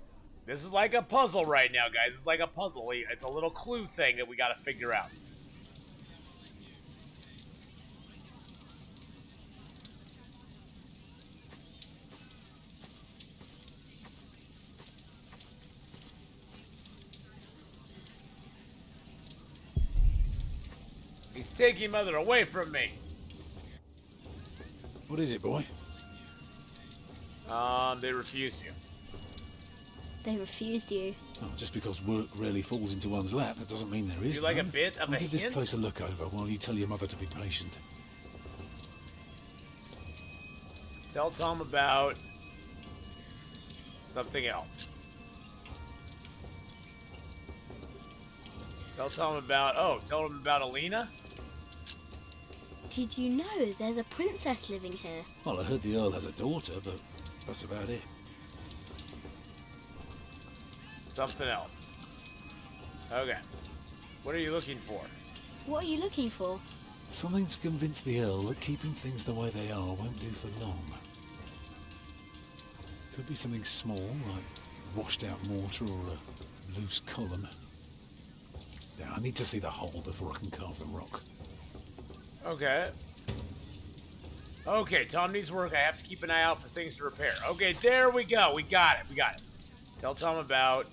This is like a puzzle right now, guys. It's like a puzzle. It's a little clue thing that we got to figure out. He's taking Mother away from me. What is it, boy? They refused you. They refused you. Oh, just because work rarely falls into one's lap, that doesn't mean there is. Would you like a none. bit of I'll a give this hint? place a look over while you tell your mother to be patient. Tell Tom about something else. Tell Tom about, tell him about Alina? Did you know there's a princess living here? Well, I heard the Earl has a daughter, but that's about it. Something else. Okay. What are you looking for? What are you looking for? Something to convince the Earl that keeping things the way they are won't do for long. Could be something small, like washed out mortar or a loose column. Yeah, I need to see the hole before I can carve the rock. Okay. Okay, Tom needs work. I have to keep an eye out for things to repair. Okay, there we go. We got it. We got it. Tell Tom about...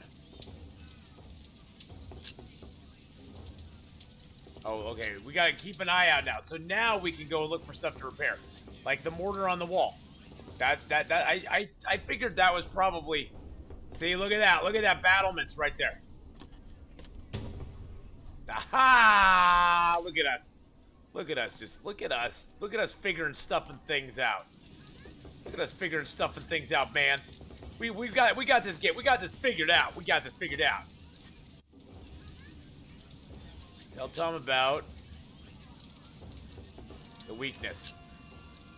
Oh, okay. We got to keep an eye out now. So now we can go look for stuff to repair. Like the mortar on the wall. I figured that was probably... See, look at that. Look at that battlements right there. Aha! Look at us. Look at us. Just look at us. Look at us figuring stuff and things out. Look at us figuring stuff and things out, man. We got this game. We got this figured out. We got this figured out. Tell Tom about the weakness.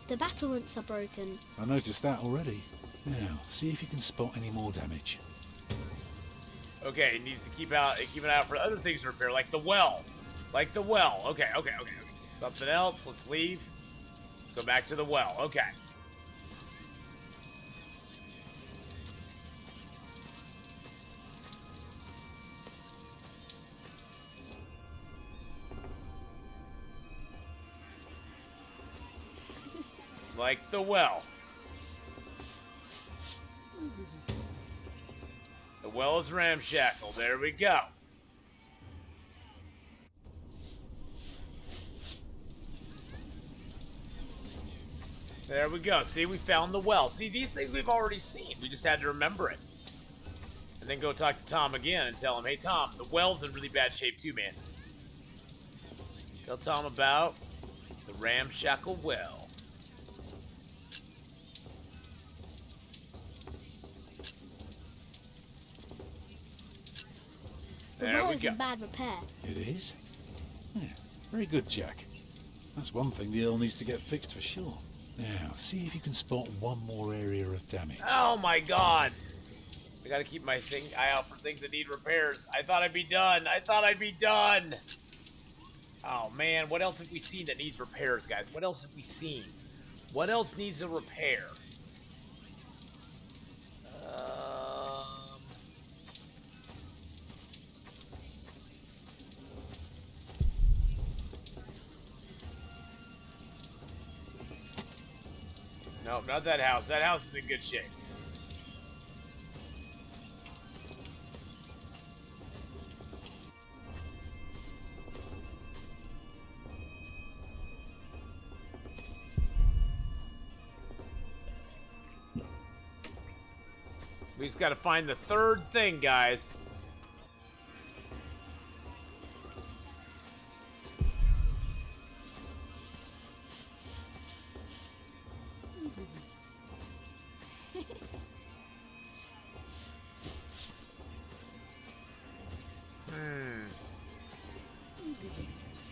The battlements are broken. I noticed that already. Now, see if you can spot any more damage. Okay, he needs to keep an eye out for other things to repair, like the well. Like the well. Okay. Something else. Let's leave. Let's go back to the well. Okay. Like the well. The well is ramshackle. There we go. There we go. See, we found the well. See, these things we've already seen. We just had to remember it. And then go talk to Tom again and tell him, hey, Tom, the well's in really bad shape too, man. Tell Tom about the ramshackle well. The There well we is go. in bad repair. It is? Yeah, very good, Jack. That's one thing the Earl needs to get fixed for sure. Now, see if you can spot one more area of damage. Oh my god. I gotta keep my eye out for things that need repairs. I thought I'd be done. I thought I'd be done. Oh man, what else have we seen that needs repairs, guys? What else have we seen? What else needs a repair? No, not that house. That house is in good shape. We just got to find the third thing, guys.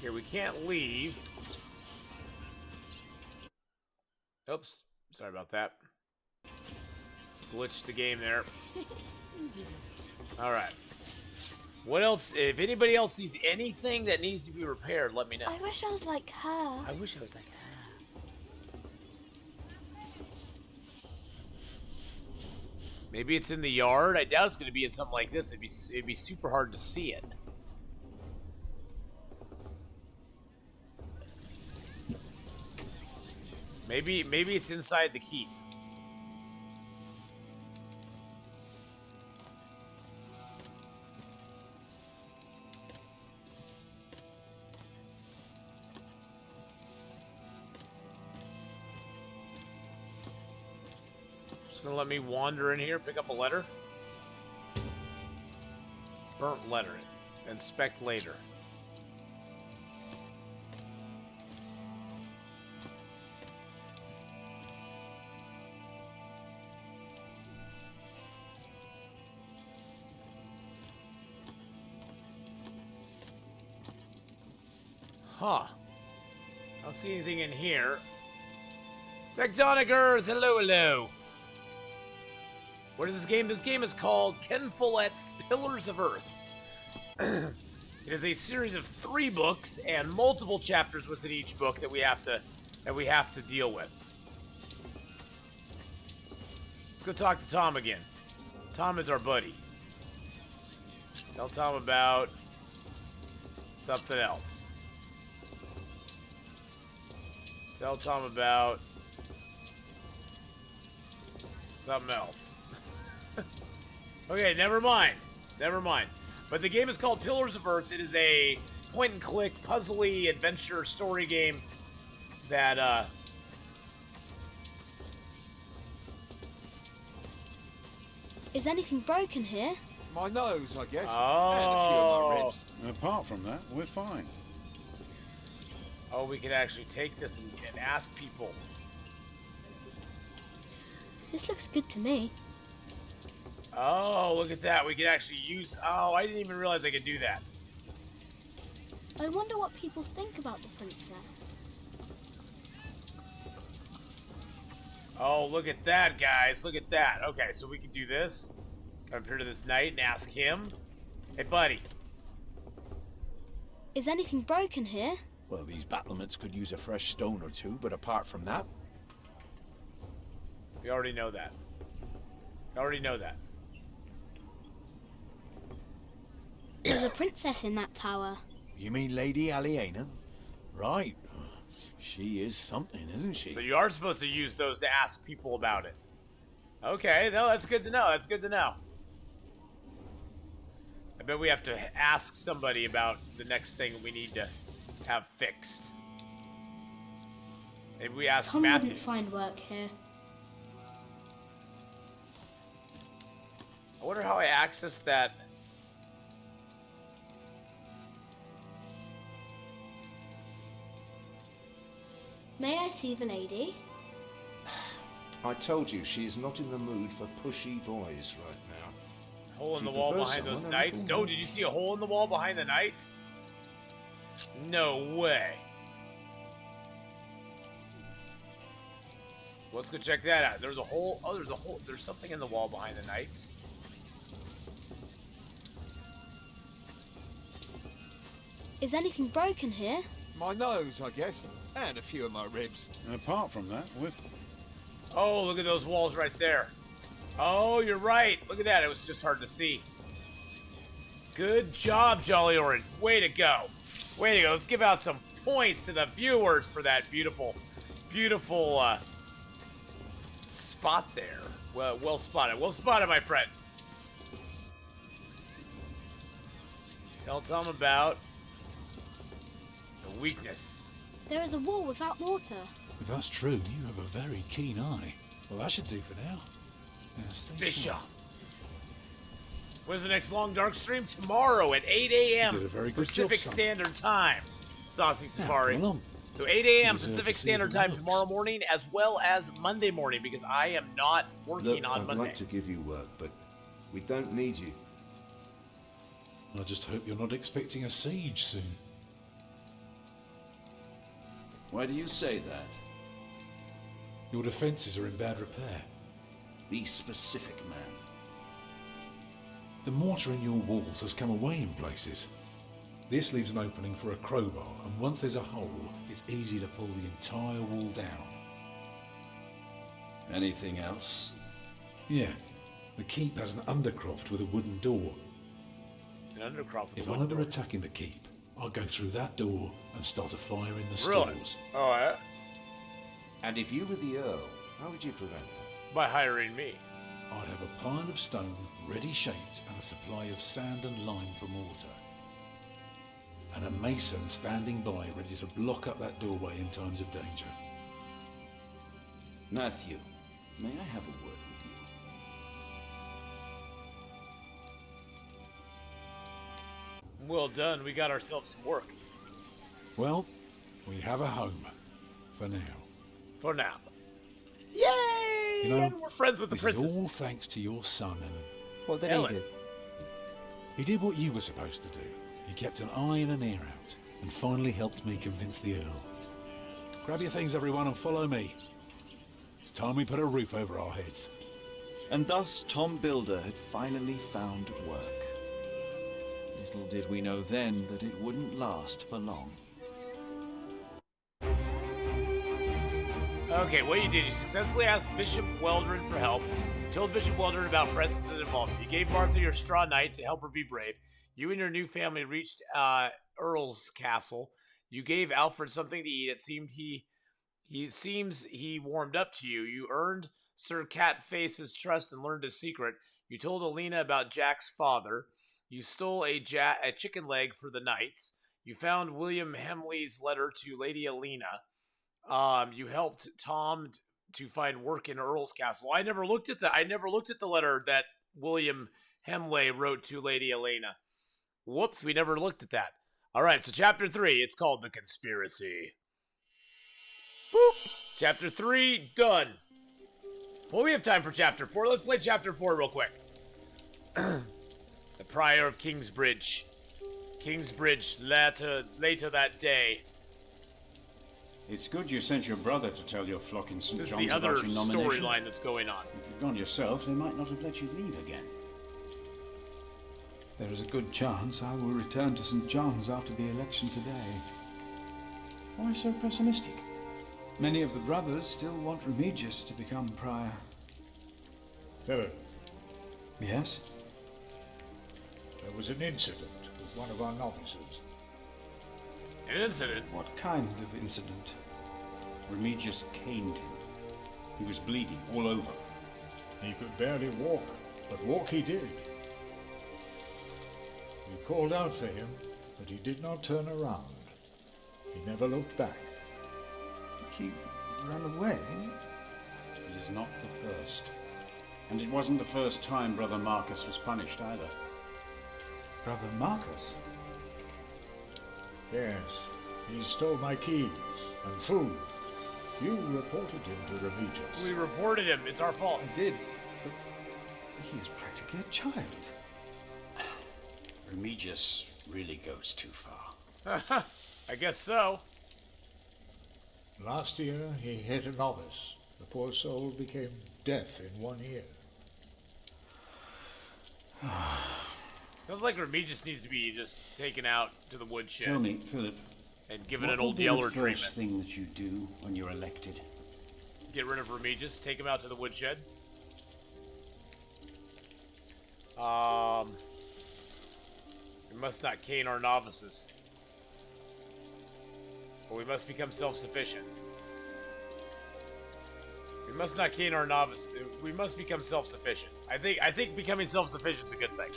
Here, we can't leave. Oops. Sorry about that. Glitched the game there. All right. What else? If anybody else sees anything that needs to be repaired, let me know. I wish I was like her. I wish I was like her. Maybe it's in the yard. I doubt it's going to be in something like this. It'd be super hard to see it. Maybe it's inside the keep. Gonna let me wander in here, pick up a letter. Burnt letter. Inspect later. Huh. I don't see anything in here. Tectonic Earth, hello, hello. What is this game? This game is called Ken Follett's Pillars of Earth. It is a series of 3 books and multiple chapters within each book that we have to deal with. Let's go talk to Tom again. Tom is our buddy. Tell Tom about something else. Tell Tom about something else. Okay, never mind. Never mind. But the game is called Pillars of Earth. It is a point-and-click, puzzly adventure story game that, Is anything broken here? My nose, I guess. Oh. And a few of my ribs. Apart from that, we're fine. Oh, we can actually take this and ask people. This looks good to me. Oh, look at that. We can actually use... Oh, I didn't even realize I could do that. I wonder what people think about the princess. Oh, look at that, guys. Look at that. Okay, so we can do this. Come up here to this knight and ask him. Hey, buddy. Is anything broken here? Well, these battlements could use a fresh stone or two, but apart from that... We already know that. We already know that. There's a princess in that tower. You mean Lady Aliena? Right. She is something, isn't she? So you are supposed to use those to ask people about it. Okay, no, that's good to know. That's good to know. I bet we have to ask somebody about the next thing we need to have fixed. Maybe we ask Tom Matthew. wouldn't find work here. I wonder how I access that. May I see the lady? I told you she's not in the mood for pushy boys right now. Hole in She the wall prefers behind those someone a knights? little Oh, did you see a hole in the wall behind the knights? No way. Let's go check that out. There's a hole. Oh, there's a hole. There's something in the wall behind the knights. Is anything broken here? My nose, I guess, and a few of my ribs. And apart from that, with Oh, look at those walls right there. Oh, you're right. Look at that. It was just hard to see. Good job, Jolly Orange. Way to go. Way to go. Let's give out some points to the viewers for that beautiful, beautiful spot there. Well spotted. Well spotted, my friend. Tell Tom about the weakness. There is a wall without mortar. If that's true, you have a very keen eye. Well, that should do for now. Bishop. When's the next long dark stream? Tomorrow at 8 a.m. You did a very good Pacific job, son. Standard Time. Saucy Safari. come along. So 8 a.m. You deserve Pacific to see Standard the Time looks. tomorrow morning, as well as Monday morning, because I am not working Look, on I'd Monday. like to give you work, but we don't need you. I just hope you're not expecting a siege soon. Why do you say that? Your defences are in bad repair. Be specific, man. The mortar in your walls has come away in places. This leaves an opening for a crowbar, and once there's a hole, it's easy to pull the entire wall down. Anything else? Yeah, the keep has an undercroft with a wooden door. An undercroft with If a I'm wooden under door. attack in the keep, I'll go through that door and start a fire in the Really? stalls. Oh, yeah? And if you were the Earl, how would you prevent that? By hiring me. I'd have a pile of stone ready shaped and a supply of sand and lime for mortar. And a mason standing by ready to block up that doorway in times of danger. Matthew, may I have a word with you? Well done. We got ourselves some work. Well, we have a home. For now. For now. Yay! You know, And we're friends with the this princess. is all thanks to your son, Ellen. What did Ellen. he do? He did what you were supposed to do. He kept an eye and an ear out, and finally helped me convince the Earl. Grab your things, everyone, and follow me. It's time we put a roof over our heads. And thus Tom Builder had finally found work. Little did we know then that it wouldn't last for long. Okay, what you did, you successfully asked Bishop Weldon for help. You told Bishop Weldon about Francis' involvement. You gave Martha your straw knight to help her be brave. You and your new family reached Earl's castle. You gave Alfred something to eat. It seems he warmed up to you. You earned Sir Catface's trust and learned his secret. You told Alina about Jack's father. You stole a chicken leg for the knights. You found William Hemley's letter to Lady Alina. You helped Tom to find work in Earl's castle. I never looked at the letter that William Hemley wrote to Lady Elena. Whoops, we never looked at that. All right, so chapter 3, it's called The Conspiracy. Boop. Chapter 3 done. Well, we have time for chapter 4. Let's play chapter 4 real quick. The Prior of Kingsbridge. Kingsbridge later that day. It's good you sent your brother to tell your flock in St. This is John's the other about your nomination. storyline that's going on. If you'd gone yourselves, they might not have let you leave again. There is a good chance I will return to St. John's after the election today. Why so pessimistic? Many of the brothers still want Remigius to become prior. Philip, Yes? there was an incident with one of our novices. An incident? What kind of incident? Remigius caned him. He was bleeding all over. He could barely walk, but walk he did. We called out for him, but he did not turn around. He never looked back. He ran away? He is not the first. And it wasn't the first time Brother Marcus was punished either. Brother Marcus? Yes, he stole my keys and food. You reported him to Remigius. We reported him. It's our fault. I did. But he is practically a child. Remigius really goes too far. I guess so. Last year, he hit a novice. The poor soul became deaf in one ear. Sounds like Remigius needs to be just taken out to the woodshed. Tell me, Philip. And given what an will old be Yeller the first treatment. thing that you do when you're elected? Get rid of Remigius, take him out to the woodshed. We must not cane our novices. But we must become self-sufficient. We must not cane our novices. We must become self-sufficient. I think becoming self-sufficient is a good thing.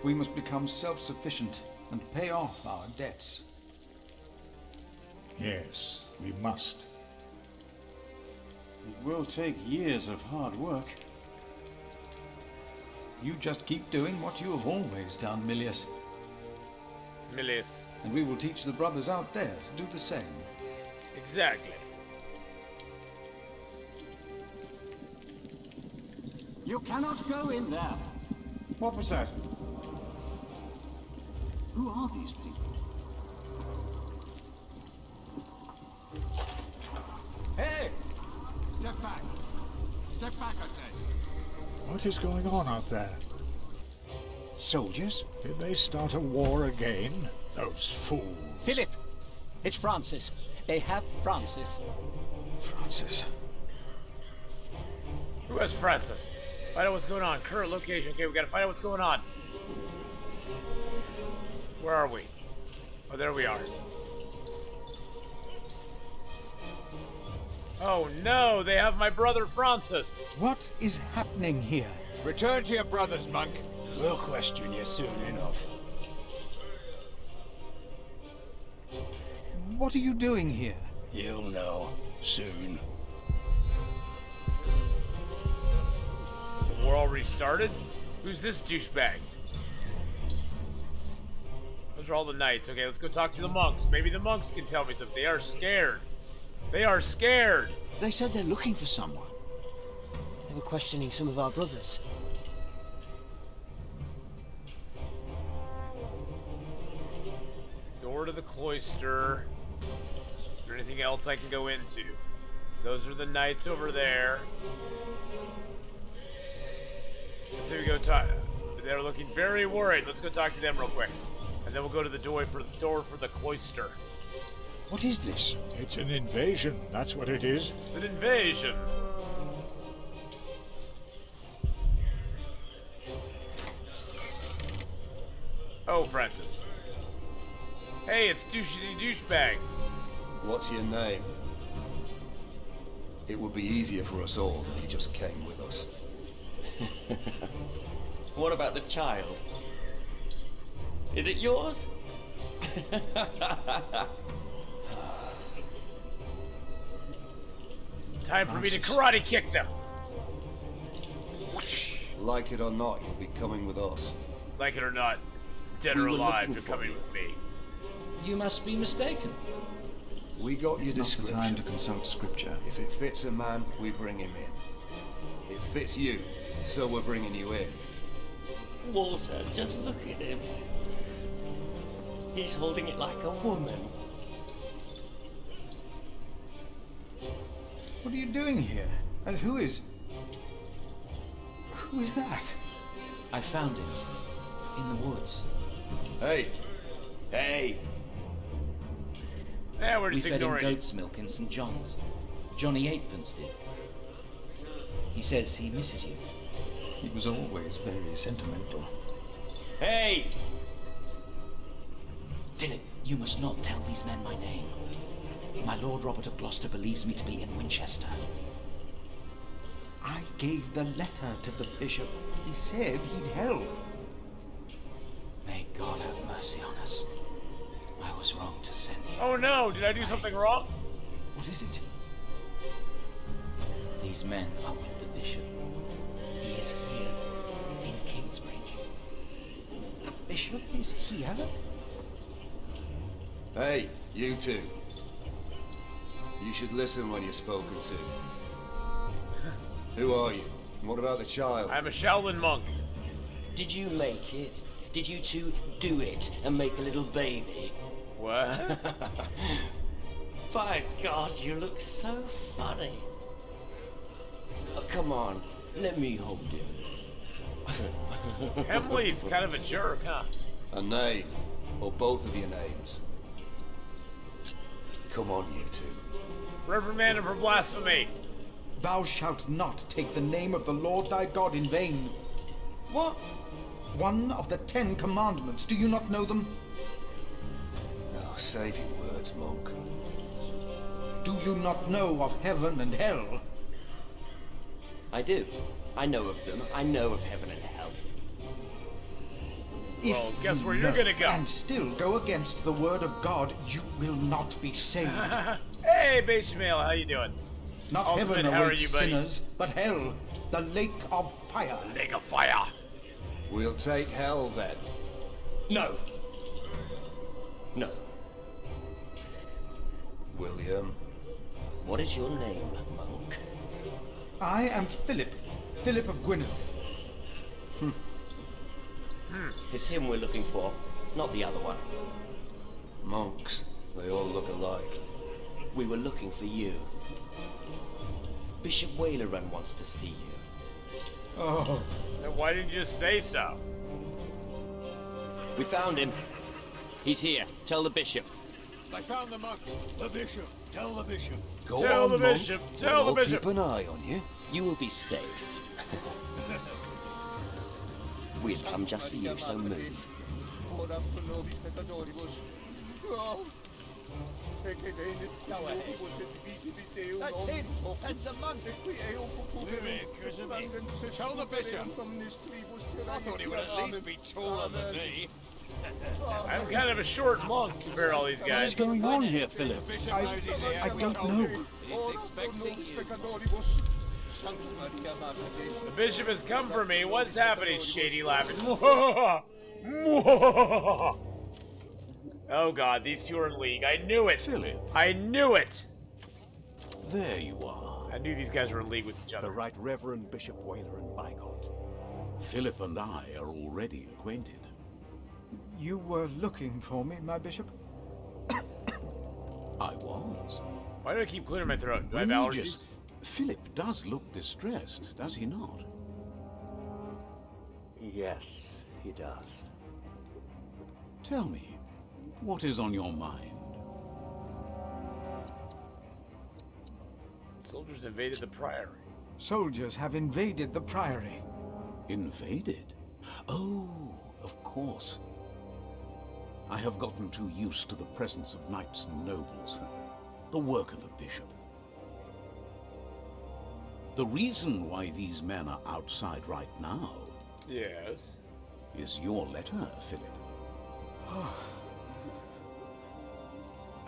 We must become self-sufficient and pay off our debts. Yes, we must. It will take years of hard work. You just keep doing what you have always done, Milius. Milius. And we will teach the brothers out there to do the same. Exactly. You cannot go in there. What was that? Who are these people? Hey! Step back. Step back, I say. What is going on out there? Soldiers? Did they start a war again? Those fools. Philip! It's Francis. They have Francis. Francis? Who has Francis? Find out what's going on. Current location. Okay, we gotta find out what's going on. Where are we? Oh, there we are. Oh no, they have my brother Francis. What is happening here? Return to your brothers, monk. We'll question you soon enough. What are you doing here? You'll know soon. So we're all restarted? Who's this douchebag? Those are all the knights. Okay, let's go talk to the monks. Maybe the monks can tell me something. They are scared. They are scared. They said they're looking for someone. They were questioning some of our brothers. Door to the cloister. Is there anything else I can go into? Those are the knights over there. Let's see, we go talk. They're looking very worried. Let's go talk to them real quick. And then we'll go to the door for the cloister. What is this? It's an invasion, that's what it is. It's an invasion. Oh, Francis. Hey, it's douchebag. What's your name? It would be easier for us all if you just came with us. What about the child? Is it yours? Time for me to karate kick them. Like it or not, you'll be coming with us. Like it or not, dead or alive, you're coming with me. You must be mistaken. We got your It's not the description. time to consult scripture. If it fits a man, we bring him in. It fits you, so we're bringing you in. Walter, just look at him. He's holding it like a woman. What are you doing here? And who is that? I found him. In the woods. Hey! Hey! Yeah, we're We just fed him ignoring it. goat's milk in St. John's. Johnny Eightpence did. He says he misses you. He was always very sentimental. Hey! Philip, you must not tell these men my name. My Lord Robert of Gloucester believes me to be in Winchester. I gave the letter to the bishop. He said he'd help. May God have mercy on us. I was wrong to send you. Oh no, did I do something wrong? What is it? These men are with the bishop. He is here, in Kingsbridge. The bishop is here? Hey, you two. You should listen when you're spoken to. Who are you? And what about the child? I'm a Shaolin monk. Did you make it? Did you two do it and make a little baby? What? By God, you look so funny. Come on, let me hold him. Hemley's kind of a jerk, huh? A name, or both of your names. Come on, you two. Reprimand him for blasphemy. Thou shalt not take the name of the Lord thy God in vain. What? One of the 10 Commandments. Do you not know them? Oh, save your words, monk. Do you not know of heaven and hell? I do. I know of them. I know of heaven and hell. Well, guess where you're gonna go. And still go against the word of God, you will not be saved. Hey, Bishmael, how you doing? Not Ultimate, heaven how are awaits you, buddy? sinners, but hell, the lake of fire. Lake of fire. We'll take hell then. No. No. William. What is your name, monk? I am Philip of Gwynedd. It's him we're looking for, not the other one. Monks, they all look alike. We were looking for you. Bishop Wailerun wants to see you. Oh. Then why didn't you just say so? We found him. He's here. Tell the bishop. They found the monk. The bishop. Tell the bishop. Go Tell on, the monk. bishop. Tell the We'll bishop. keep an eye on you. You will be saved. We've come just for you, so move. That's him. That's the monk. Tell the bishop. I thought he would at least be taller than me. I'm kind of a short monk compared to all these What guys. is going on here, Philip? I don't know. He's expecting you. The bishop has come for me. What's happening, Shady laughing? Oh god, these two are in league. I knew it. Philip. I knew it. There you are. I knew these guys were in league with each other. The Right Reverend Bishop Wailerun Bygod. Philip and I are already acquainted. You were looking for me, my bishop? I was. Why do I keep clearing my throat? Do I have allergies? Regis, Philip does look distressed, does he not? Yes, he does. Tell me, what is on your mind? Soldiers invaded the priory. Soldiers have invaded the priory. Invaded? Oh, of course. I have gotten too used to the presence of knights and nobles. The work of a bishop. The reason why these men are outside right now... Yes? ...is your letter, Philip.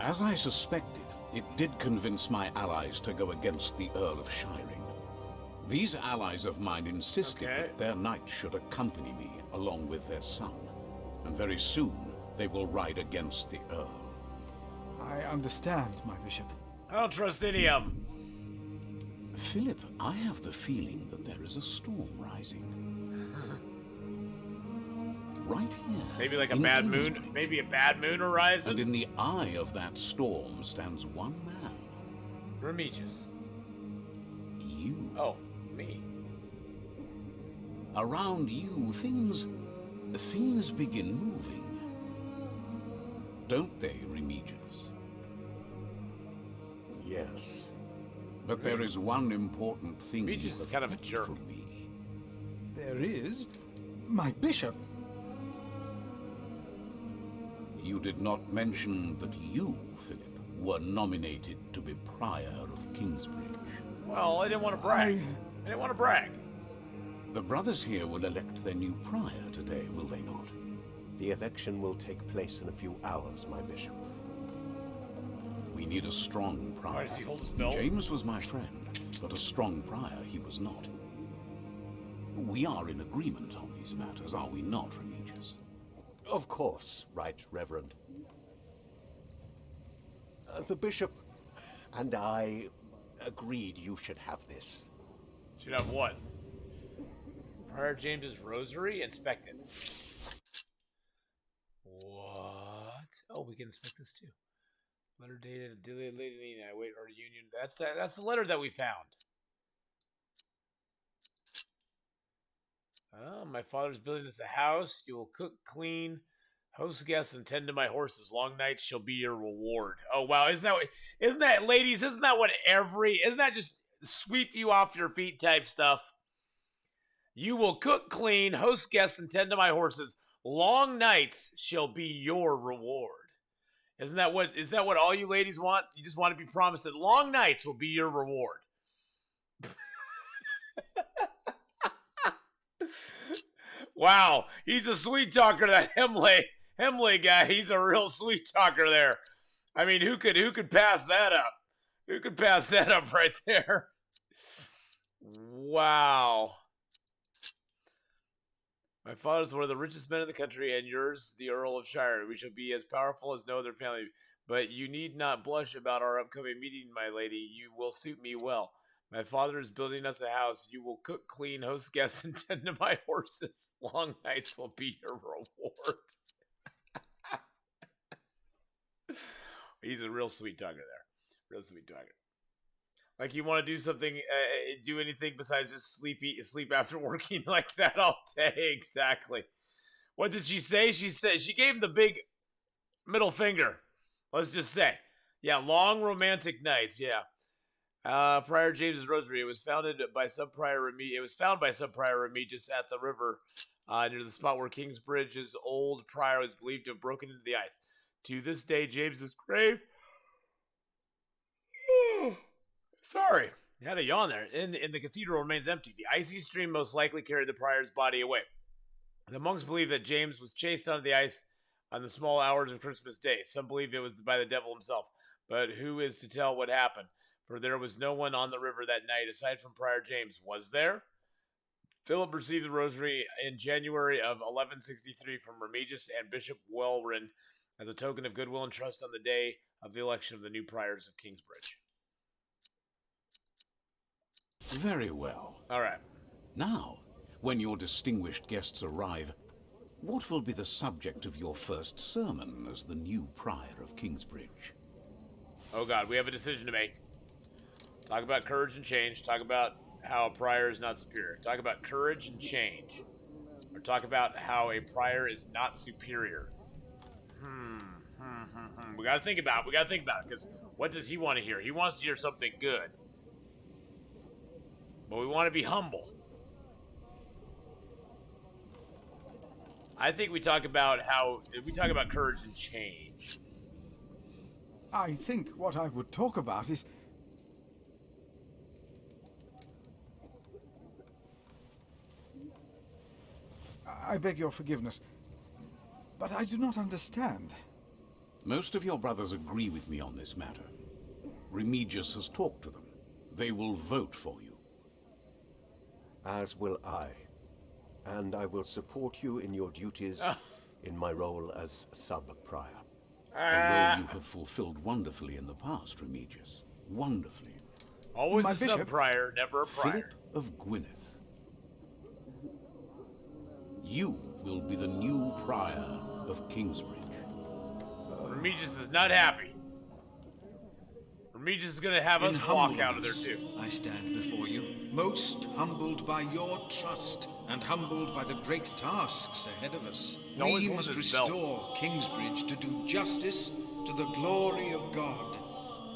As I suspected, it did convince my allies to go against the Earl of Shiring. These allies of mine insisted that their knights should accompany me along with their son. And very soon, they will ride against the Earl. I understand, my bishop. I don't trust any of them. Philip, I have the feeling that there is a storm rising. Right here. Maybe like a in bad Kingsbridge. moon. Maybe a bad moon horizon. And in the eye of that storm stands one man. Remigius. You. Oh, me. Around you, things begin moving. Don't they, Remigius? Yes. But there is one important thing. Remigius is kind of a jerk. There is? My bishop? You did not mention that you, Philip, were nominated to be Prior of Kingsbridge. Well, I didn't want to brag. I didn't want to brag. The brothers here will elect their new Prior today, will they not? The election will take place in a few hours, my bishop. We need a strong Prior. Why does he hold his belt? James was my friend, but a strong Prior he was not. We are in agreement on these matters, are we not, Remigius? Of course, Right Reverend. The bishop and I agreed you should have this. Should have what? Prior James's rosary? Inspect it. What? Oh, we can inspect this too. Letter dated, late I wait our union. That's the letter that we found. My father's building us a house. You will cook, clean, host guests, and tend to my horses. Long nights shall be your reward. Oh wow, isn't that ladies? Isn't that just sweep you off your feet type stuff? You will cook, clean, host guests, and tend to my horses. Long nights shall be your reward. Is that what all you ladies want? You just want to be promised that long nights will be your reward. Wow, he's a sweet talker, that Hemley guy. He's a real sweet talker there. I mean, who could pass that up? Who could pass that up right there? Wow. My father's one of the richest men in the country, and yours, the Earl of Shire. We shall be as powerful as no other family. But you need not blush about our upcoming meeting, my lady. You will suit me well. My father is building us a house. You will cook, clean, host guests, and tend to my horses. Long nights will be your reward. He's a real sweet talker there. Real sweet talker. Like you want to do something, do anything besides just sleep after working like that all day. Exactly. What did she say? She gave him the big middle finger. Let's just say. Yeah, long romantic nights. Yeah. Prior James's Rosary. It was found by some Prior Remigius at the river near the spot where Kingsbridge's old prior was believed to have broken into the ice. To this day, James's grave. Sorry, I had a yawn there. In the cathedral remains empty. The icy stream most likely carried the prior's body away. The monks believe that James was chased onto the ice on the small hours of Christmas Day. Some believe it was by the devil himself. But who is to tell what happened? For there was no one on the river that night aside from Prior James. Was there? Philip received the rosary in January of 1163 from Remigius and Bishop Welwyn as a token of goodwill and trust on the day of the election of the new priors of Kingsbridge. Very well. All right. Now, when your distinguished guests arrive, what will be the subject of your first sermon as the new prior of Kingsbridge? Oh God, we have a decision to make. Talk about courage and change. Talk about how a prior is not superior. Talk about courage and change. Or talk about how a prior is not superior. We gotta think about it, because what does he want to hear? He wants to hear something good. But we want to be humble. I think we talk about courage and change. I think what I would talk about is... I beg your forgiveness, but I do not understand. Most of your brothers agree with me on this matter. Remigius has talked to them. They will vote for you. As will I. And I will support you in your duties in my role as sub-prior. A role you have fulfilled wonderfully in the past, Remigius. Wonderfully. Always a sub-prior, never a prior. Philip of Gwynedd. You will be the new prior of Kingsbridge. Remigius is not happy. Remigius is going to have us walk out of there too. I stand before you, most humbled by your trust and humbled by the great tasks ahead of us. We must restore Kingsbridge to do justice to the glory of God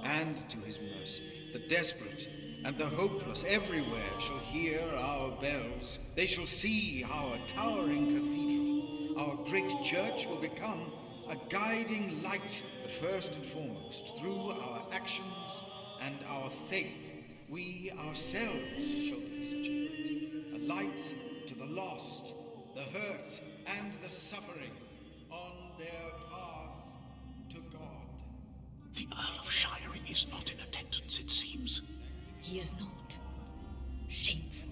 and to his mercy. The desperate and the hopeless everywhere shall hear our bells. They shall see our towering cathedral. Our great church will become a guiding light, but first and foremost, through our actions and our faith, we ourselves shall be such a light to the lost, the hurt, and the suffering on their path to God. The Earl of Shiring is not in attendance, it seems. He is not. Shameful.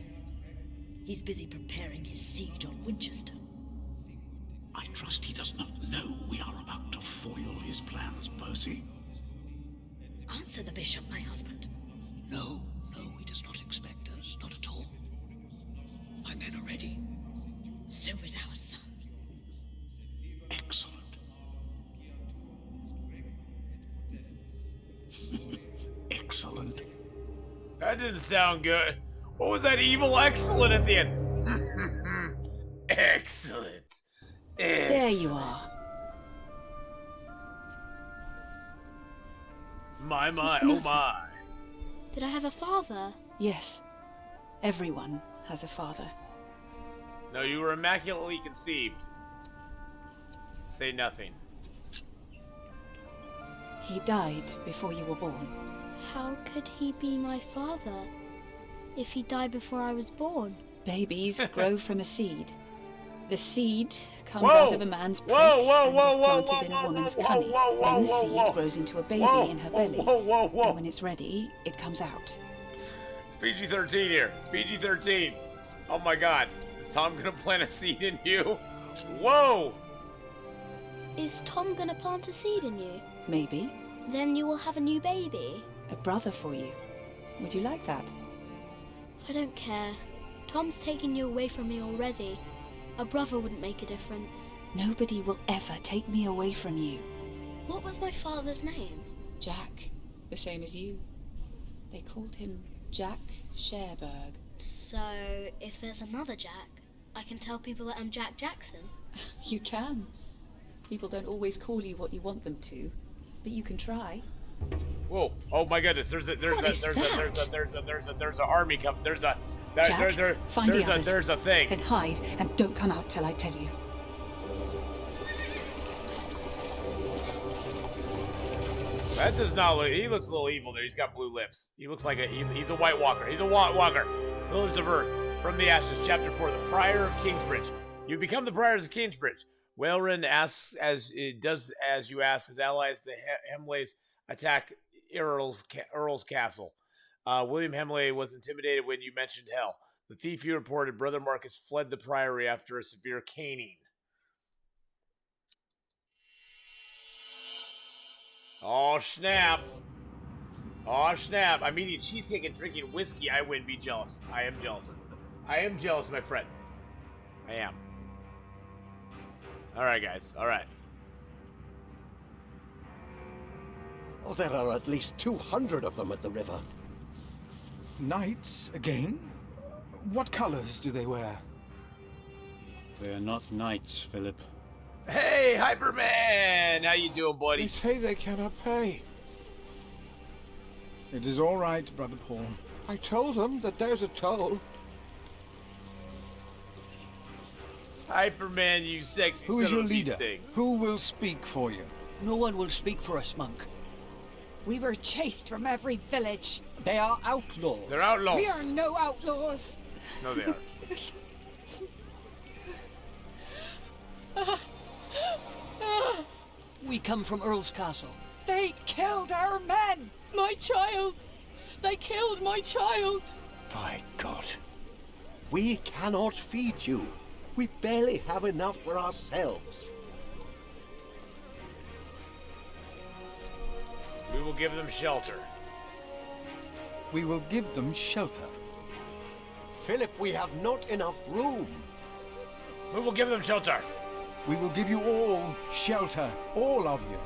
He's busy preparing his siege on Winchester. I trust he does not know we are about to foil his plans, Percy. Answer the bishop, my husband. No, he does not expect us, not at all. My men are ready. So is our son. Excellent. Excellent. That didn't sound good. What was that evil excellent at the end? Excellent. There you are. My, What's the oh matter? my. Did I have a father? Yes. Everyone has a father. No, you were immaculately conceived. Say nothing. He died before you were born. How could he be my father if he died before I was born? Babies grow from a seed. The seed comes Whoa! out of a man's prick Whoa, whoa, and whoa, is whoa, planted in a whoa, woman's whoa, cunny. whoa, whoa, Then the whoa, seed whoa. grows into a baby Whoa, in her whoa, belly. whoa, whoa, whoa. And when it's ready, it comes out. It's PG-13 here. PG-13. Oh my god. Is Tom gonna plant a seed in you? Whoa! Is Tom gonna plant a seed in you? Maybe. Then you will have a new baby. A brother for you. Would you like that? I don't care. Tom's taking you away from me already. A brother wouldn't make a difference. Nobody will ever take me away from you. What was my father's name? Jack. The same as you. They called him Jack Sherberg. So, if there's another Jack, I can tell people that I'm Jack Jackson? You can. People don't always call you what you want them to, but you can try. Whoa! Oh my goodness! There's a army coming. There's a thing. Then hide and don't come out till I tell you. That does not look. He looks a little evil there. He's got blue lips. He looks like he's a White Walker. He's a White Walker. Village of Earth. From the Ashes, Chapter 4. The Prior of Kingsbridge. You become the Priors of Kingsbridge. Whalrin asks as you ask. His allies, the Hemleys, attack Earl's castle. William Hemley was intimidated when you mentioned hell. The thief you reported, Brother Marcus, fled the priory after a severe caning. Oh, snap. Oh, snap. I'm eating cheesecake and drinking whiskey. I wouldn't be jealous. I am jealous. I am jealous, my friend. I am. All right, guys. All right. Oh, there are at least 200 of them at the river. Knights again? What colors do they wear? They're not knights, Philip. Hey, Hyperman! How you doing, buddy? They say they cannot pay. It is all right, Brother Paul. I told them that there's a toll. Hyperman, you sexy Who is son your of a bee leader? sting. Who will speak for you? No one will speak for us, monk. We were chased from every village. They are outlaws. They're outlaws. We are no outlaws. No, they are. We come from Earl's Castle. They killed our men. My child. They killed my child. By God. We cannot feed you. We barely have enough for ourselves. We will give them shelter. We will give them shelter. Philip, we have not enough room. We will give them shelter. We will give you all shelter. All of you.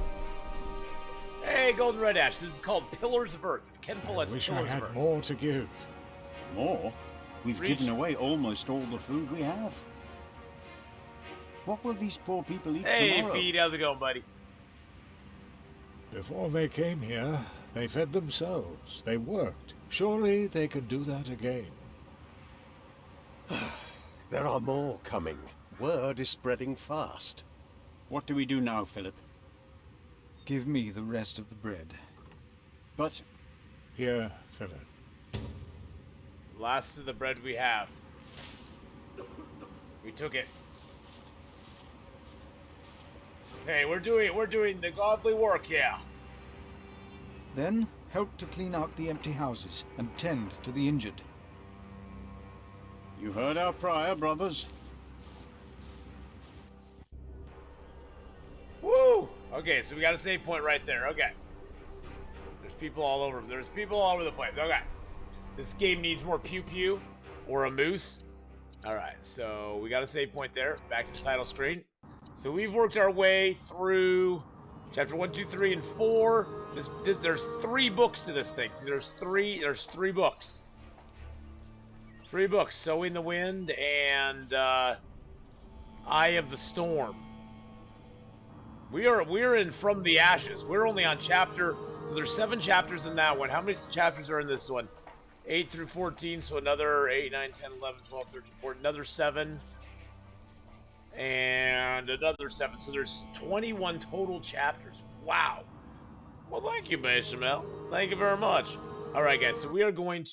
Hey, Golden Red Ash. This is called Pillars of Earth. It's Ken Follett's Wish I Pillars of had Earth. more to give. More? We've Reach. given away almost all the food we have. What will these poor people eat Hey, tomorrow? Feed. How's it going, buddy? Before they came here, they fed themselves. They worked. Surely they can do that again. There are more coming. Word is spreading fast. What do we do now, Philip? Give me the rest of the bread. But... Here, Philip. Last of the bread we have. We took it. Hey, we're doing the godly work, yeah. Then help to clean out the empty houses and tend to the injured. You heard our prior, brothers. Woo! Okay, so we got a save point right there. Okay. There's people all over. There's people all over the place. Okay. This game needs more pew-pew or a moose. All right, so we got a save point there. Back to the title screen. So we've worked our way through chapter 1, 2, 3, and 4. There's 3 books to this thing. See, there's three books. 3 books. Sow in the Wind and Eye of the Storm. We're in From the Ashes. We're only on chapter, so there's 7 chapters in that one. How many chapters are in this one? 8 through 14, so another 8, 9, 10, 11, 12, 13, 14, another 7. And another 7. So there's 21 total chapters. Wow. Well, thank you, Bechamel. Thank you very much. All right, guys. So we are going to